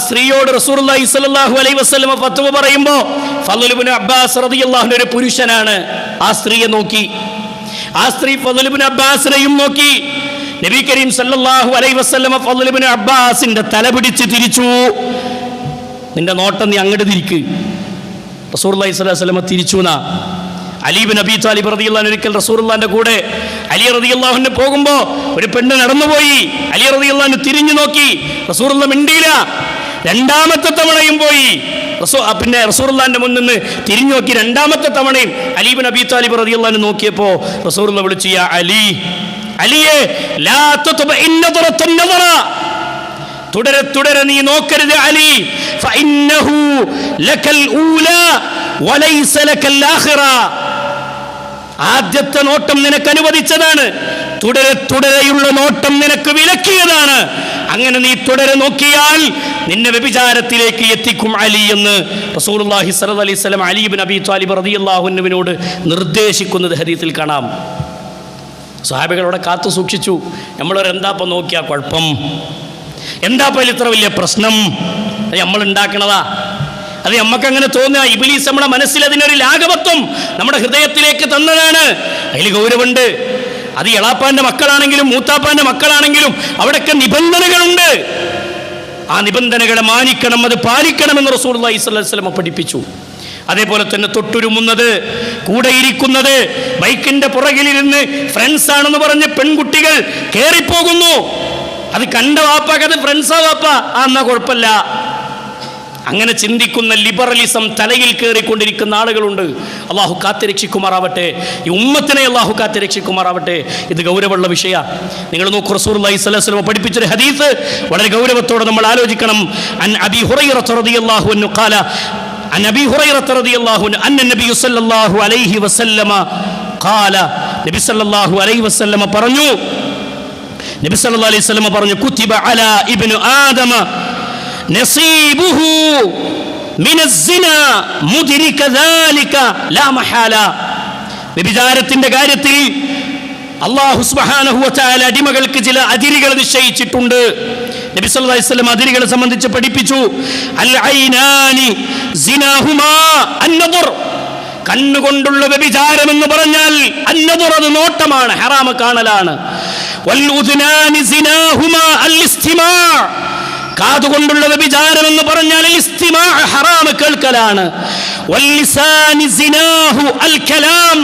സ്ത്രീയോട് റസൂലുള്ളാഹി സ്വല്ലല്ലാഹു അലൈഹി വസല്ലം ഫത്വ പറയുമ്പോൾ ഫദ്ൽ ഇബ്നു അബ്ബാസ് റളിയല്ലാഹു അൻഹു ഒരു പുരുഷനാണ്. ആ സ്ത്രീയെ നോക്കി, ആ സ്ത്രീ ഫദ്ൽ ഇബ്നു അബ്ബാസിനെയും നോക്കി. നബി കരീം സല്ലല്ലാഹു അലൈഹി വസല്ലം ഫദ്ൽ ഇബ്നു അബ്ബാസിന്റെ തല പിടിച്ച് തിരിച്ചു. നിന്റെ നോട്ടം നീ അങ്ങോട്ട് തിരിക്ക്. റസൂലുള്ളാഹി സ്വല്ലല്ലാഹു അലൈഹി വസല്ലം തിരിച്ചു. അലി ഇബ്നു അബീ ത്വാലിബ് റളിയല്ലാഹു അൻഹു ഒരിക്കൽ റസൂലുള്ളാഹിന്റെ കൂടെ അലി റളിയല്ലാഹു അൻഹു പോകുമ്പോൾ ഒരു പെണ്ണ് നടന്നുപോയി. അലി റളിയല്ലാഹു അൻഹു തിരിഞ്ഞു നോക്കി, റസൂലുള്ളാഹി മിണ്ടിയില്ല. രണ്ടാമത്തെ തവണയും പോയി, പിന്നെ റസൂലുള്ളാഹിന്റെ മുന്നിൽ നിന്ന് തിരിഞ്ഞു നോക്കി. രണ്ടാമത്തെ തവണയും അലി ഇബ്നു അബീ ത്വാലിബ് റളിയല്ലാഹു അൻഹു നോക്കിയപ്പോൾ റസൂലുള്ളാഹി വിളിച്ചു, യാ അലി, അലിയെ, ലാ തുത്ബഇൻ നദറതൻ നദറ, തുടരെ തുടരെ നീ നോക്കരുത് അലി. ഫഇന്നഹു ലകൽ ഊലാ വലൈസ ലകൽ ആഖിറ, ആദ്യത്തെ നോട്ടം നിനക്ക് അനുവദിച്ചതാണ്, തുടരെ തുടരെയുള്ള നോട്ടം നിനക്ക് വിലക്കിയതാണ്. അങ്ങനെ നീ തുടരെ നോക്കിയാൽ നിന്നെ വ്യഭിചാരത്തിലേക്ക് എത്തിക്കും അലി എന്ന് റസൂലുള്ളാഹി സ്വല്ലല്ലാഹു അലൈഹി വസല്ലം അലി ഇബ്നു അബീ ത്വാലിബ് റളിയല്ലാഹു അൻഹുവിനോട് നിർദ്ദേശിക്കുന്നത് ഹദീസിൽ കാണാം. സ്വഹാബികളോടെ കാത്തു സൂക്ഷിച്ചു. നമ്മളൊരെന്താപ്പം നോക്കിയാൽ കുഴപ്പം, എന്താപ്പം ഇത്ര വലിയ പ്രശ്നം, അത് നമ്മൾ ഉണ്ടാക്കണതാ, അത് നമ്മക്കങ്ങനെ തോന്നുക. ഇബ്ലീസ് നമ്മുടെ മനസ്സിൽ അതിനൊരു ലാഘവത്വം നമ്മുടെ ഹൃദയത്തിലേക്ക് തന്നതാണ്. അതിൽ ഗൗരവമുണ്ട്. അത് എളാപ്പാൻ്റെ മക്കളാണെങ്കിലും മൂത്താപ്പാൻ്റെ മക്കളാണെങ്കിലും അവിടെയൊക്കെ നിബന്ധനകളുണ്ട്. ആ നിബന്ധനകളെ മാനിക്കണം, അത് പാലിക്കണമെന്ന് റസൂലുള്ളാഹി സ്വല്ലല്ലാഹു അലൈഹി വസല്ലം പഠിപ്പിച്ചു. അതേപോലെ തന്നെ തൊട്ടുരുമുന്നത്, കൂടെയിരിക്കുന്നത്, ബൈക്കിന്റെ പുറകിലിരുന്ന് ഫ്രണ്ട്സാണെന്ന് പറഞ്ഞ് പെൺകുട്ടികൾ കയറിപ്പോകുന്നു. അത് കണ്ട വാപ്പാക്ക് അത് ഫ്രണ്ട്സാ വാപ്പ, എന്നാ കുഴപ്പമില്ല. അങ്ങനെ ചിന്തിക്കുന്ന ലിബറലിസം തലയിൽ കയറിക്കൊണ്ടിരിക്കുന്ന ആളുകളുണ്ട്. അള്ളാഹു കാത്തുരക്ഷിക്കുമാറാവട്ടെ, ഈ ഉമ്മത്തിനെ അള്ളാഹു കാത്തുരക്ഷിക്കുമാറാവട്ടെ. ഇത് ഗൗരവമുള്ള വിഷയമാണ്. നിങ്ങൾ നോക്കൂ, റസൂലുള്ളാഹി സ്വല്ലല്ലാഹു അലൈഹി വസല്ലം പഠിപ്പിച്ചൊരു ഹദീസ് വളരെ ഗൗരവത്തോടെ നമ്മൾ ആലോചിക്കണം. അൻ അബീ ഹുറൈറ റളിയല്ലാഹു അൻഹു ഖാല അൻ അബീ ഹുറൈറ റളിയല്ലാഹു അൻഹു അന്ന നബി സല്ലല്ലാഹു അലൈഹി വസല്ലമ ഖാല, നബി സല്ലല്ലാഹു അലൈഹി വസല്ലമ പറഞ്ഞു, നബി സല്ലല്ലാഹു അലൈഹി വസല്ലമ പറഞ്ഞു, കുതിബ അലാ ഇബ്നു ആദമ നസീബുഹു മിനസ്സിനാ മുദ്രിക ദാലിക ലാ മഹാല. വ്യഭിചാരത്തിന്റെ കാര്യത്തിൽ അല്ലാഹു സുബ്ഹാനഹു വ തആല അടിമകൾക്ക് ചില അതിരുകൾ നിശ്ചയിച്ചിട്ടുണ്ട്. നബി സല്ലല്ലാഹു അലൈഹി വസല്ലം അതിരുകളെ സംബന്ധിച്ച് പഠിപ്പിച്ചു. അൽ ഐനാനി സിനാഹുമാ അന്നദർ, കണ്ണുകൊണ്ടുള്ള വ്യഭിചാരം എന്ന് പറഞ്ഞാൽ അന്നദർ, അത് നോട്ടമാണ്, ഹറാമ് കാണലാണ്. വൽ ഉദ്നാനി സിനാഹുമാ അൽ ഇസ്തിമാ, കാതുകൊണ്ടുള്ള വ്യഭിചാരം എന്ന് പറഞ്ഞാൽ ഇസ്തിമാ, ഹറാമ് കേൾക്കലാണ്. വൽ ലിസാനി സിനാഹു അൽ കലാം,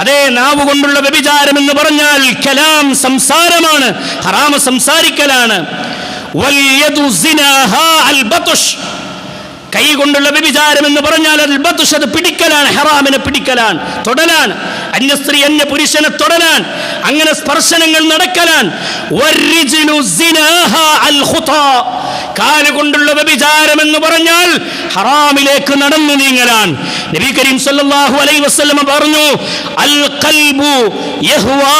അതേ നാവ് കൊണ്ടുള്ള വ്യഭിചാരം എന്ന് പറഞ്ഞാൽ കലാം, സംസാരമാണ്, ഹറാമ് സംസാരിക്കലാണ്. വൽ യദു സിനാഹാ അൽ ബത്ഷ്, കൈ കൊണ്ടുള്ള വ്യഭിചാരം എന്ന് പറഞ്ഞാൽ അൽ ബത്ഷ്, അത് പിടിക്കലാണ്, ഹറാമിനെ പിടിക്കലാണ്, തൊടലാണ്, അന്യ സ്ത്രീ അന്യ പുരുഷനെ തൊടലാണ്, അങ്ങനെ സ്പർശനങ്ങൾ നടക്കലാണ്. വർരിജ്ലു സിനാഹാ അൽ ഖുതാ, കാല് കൊണ്ടുള്ള വ്യഭിചാരം എന്ന് പറഞ്ഞാൽ ഹറാമിലേക്ക് നടന്നു നീങ്ങലാണ്. നബി കരീം സല്ലല്ലാഹു അലൈഹി വസല്ലം പറഞ്ഞു, അൽ ഖൽബു യഹ്വാ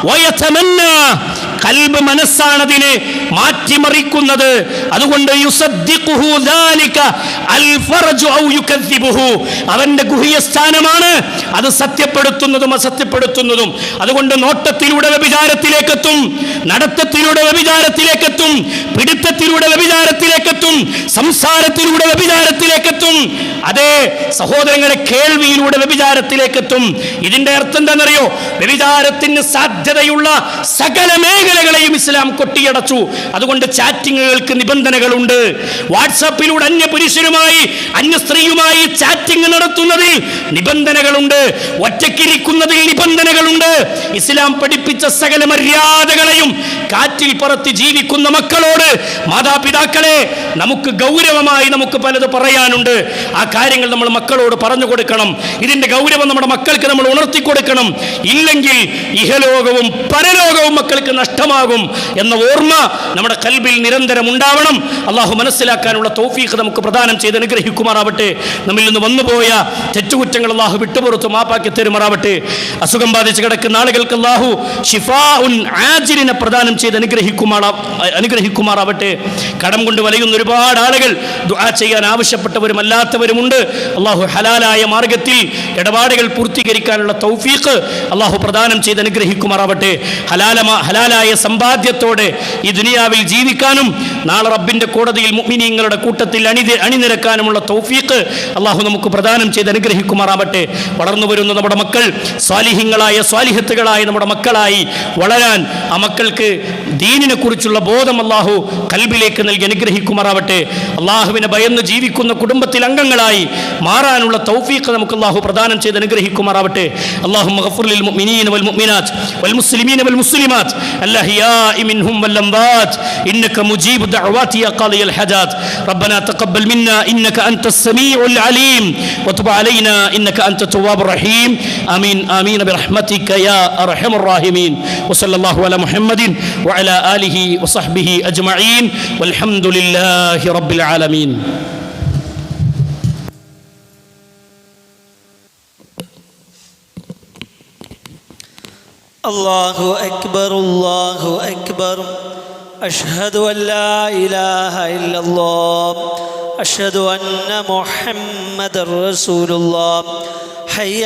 വയതമന്നാ, ഖൽബ് മനസ്സാണതിനെ മാറ്റിമറിക്കുന്നത്. അതുകൊണ്ട് യുസദ്ദിഖുഹു ദാലിക അൽ ഫർജു ഔ യുകദ്ദിബുഹു, അവന്റെ ഗുഹ്യസ്ഥാനമാണ് അത് സത്യപ്പെടുത്തുന്നതും അസത്യപ്പെടുത്തുന്നതും. അതുകൊണ്ട് നോട്ടത്തിലൂടെ വ്യഭിചാരത്തിലേക്കെത്തും, നടത്തത്തിലൂടെ വ്യഭിചാരത്തിലേക്കെത്തും, പിടുത്തത്തിലൂടെ വ്യഭിചാരത്തിലേക്കെത്തും, സംസാരത്തിലൂടെ വ്യഭിചാരത്തിലേക്കെത്തും, അതേ സഹോദരങ്ങളെ കേൾവിയിലൂടെ വ്യഭിചാരത്തിലേക്കെത്തും. ഇതിന്റെ അർത്ഥം എന്താണെന്നറിയോ? വ്യഭിചാരത്തിന് സാധ്യതയുള്ള സകല മേഖലകളെയും ഇസ്ലാം കൊട്ടിയടച്ചു. അതുകൊണ്ട് ചാറ്റിങ്ങുകൾക്ക് നിബന്ധനകളുണ്ട്. വാട്സാപ്പിലൂടെ അന്യ പുരുഷനുമായി അന്യ സ്ത്രീയുമായി ചാറ്റിംഗ് നടത്തുന്നതിൽ നിബന്ധനകളുണ്ട്, ഒറ്റയ്ക്കിരിക്കുന്നതിൽ നിബന്ധനകളുണ്ട്. ഇസ്ലാം പഠിപ്പിച്ച സകല മര്യാദകളെയും കാറ്റിൽ പറത്തി ജീവിക്കുന്ന മക്കളോട്, മാതാപിതാക്കളെ, നമുക്ക് ഗൗരവമായി നമുക്ക് പലത് പറയാനുണ്ട്. ആ കാര്യങ്ങൾ നമ്മൾ മക്കളോട് പറഞ്ഞു കൊടുക്കണം. ഇതിന്റെ ഗൗരവം നമ്മുടെ മക്കൾക്ക് നമ്മൾ ഉണർത്തി കൊടുക്കണം. ഇല്ലെങ്കിൽ ഇഹലോകവും പരലോകവും മക്കൾക്ക് നഷ്ടമാകും എന്ന ഓർമ്മ നമ്മുടെ ഖൽബിൽ നിരന്തരം ഉണ്ടാവണം. അള്ളാഹു മനസ്സിലാക്കാനുള്ള തൗഫീഖ് നമുക്ക് പ്രദാനം ചെയ്ത് അനുഗ്രഹിക്കുമാറാവട്ടെ. നമ്മിൽ നിന്ന് വന്നുപോയ തെറ്റുകുറ്റങ്ങൾ അള്ളാഹു വിട്ടുപുറത്ത് മാപ്പാക്കി തരുമാറാവട്ടെ. അസുഖം ബാധിച്ച് കിടക്കുന്ന ആളുകൾക്ക് അള്ളാഹു ശിഫാഉൻ ആജിലിനെ പ്രദാനം ചെയ്ത് അനുഗ്രഹിക്കുമാറാവട്ടെ. കടം കൊണ്ട് വലയുന്ന ഒരുപാട് ആളുകൾ ദുആ ചെയ്യാൻ ആവശ്യപ്പെട്ടവരും അല്ലാത്തവരുമുണ്ട്. അള്ളാഹു ഹലാലായ മാർഗത്തിൽ ഇടപാടുകൾ പൂർത്തീകരിക്കാനുള്ള തൗഫീഖ് അള്ളാഹു പ്രദാനം ചെയ്ത് അനുഗ്രഹിക്കുമാറാവട്ടെ. ഹലാലായ സമ്പാദ്യത്തോടെ ഈ ദുനിയാവിൽ ജീവിക്കാനും നാളെ റബ്ബിന്റെ കോടതിയിൽ മുഅ്മിനീങ്ങളുടെ കൂട്ടത്തിൽ അണിനിരക്കാനുമുള്ള തൗഫീഖ് അള്ളാഹു നമുക്ക് പ്രദാനം ചെയ്ത് അനുഗ്രഹിക്കുമാറാവട്ടെ. വളർന്നു വരുന്ന നമ്മുടെ മക്കൾ സ്വാലിഹീങ്ങളായ സ്വാലിഹത്തുകളായ നമ്മുടെ മക്കളായി വളരാൻ, ആ മക്കൾക്ക് ദീനിനെ കുറിച്ചുള്ള ബോധം അള്ളാഹു ഖൽബിലേക്ക് നൽകി അനുഗ്രഹിക്കുമാറാവട്ടെ. അള്ളാഹുവിനെ ഭയന്ന് ജീവിക്കുന്ന കുടുംബത്തിൽ അംഗങ്ങളായി മാറാനുള്ള തൗഫീഖ് നമുക്ക് അള്ളാഹു പ്രദാനം ചെയ്ത് അനുഗ്രഹിക്കുമാറാവട്ടെ. അല്ലാഹുമ്മ ഗഫിർ ലിൽ മുഅ്മിനീന വൽ മുഅ്മിനാത്ത് വൽ മുസ്ലിമീന വൽ മുസ്ലിമാത്ത് അൽഅഹ്യാഇ മിൻഹും വൽ അംവാത്ത് ഇന്നക മുജീബു ദഅവാതി യാ ഖാദിയൽ ഹജാത്ത്. റബ്ബനാ തഖബ്ബൽ മിന്നാ ഇന്നക അൻതസ് സമീഉൽ അലീം വതുബ് അലൈനാ ഇന്നക അൻതത് തവ്വാബുർ റഹീം. ആമീൻ ആമീൻ ബിറഹ്മതിക യാ അർഹമർ റഹീമീൻ. വസല്ലല്ലാഹു അലാ മുഹമ്മദിൻ വഅലാ ആലിഹി വസഹ്ബിഹി അജ്മഈൻ വൽഹംദുലില്ലാഹി റബ്ബിൽ ആലമീൻ. അല്ലാഹു അക്ബർ അല്ലാഹു അക്ബർ. അഷ്ഹദു അൻ ലാ ഇലാഹ ഇല്ലല്ലാഹ് അഷ്ഹദു അന്ന മുഹമ്മദർ റസൂലുള്ളാഹ്. ഹയ്യ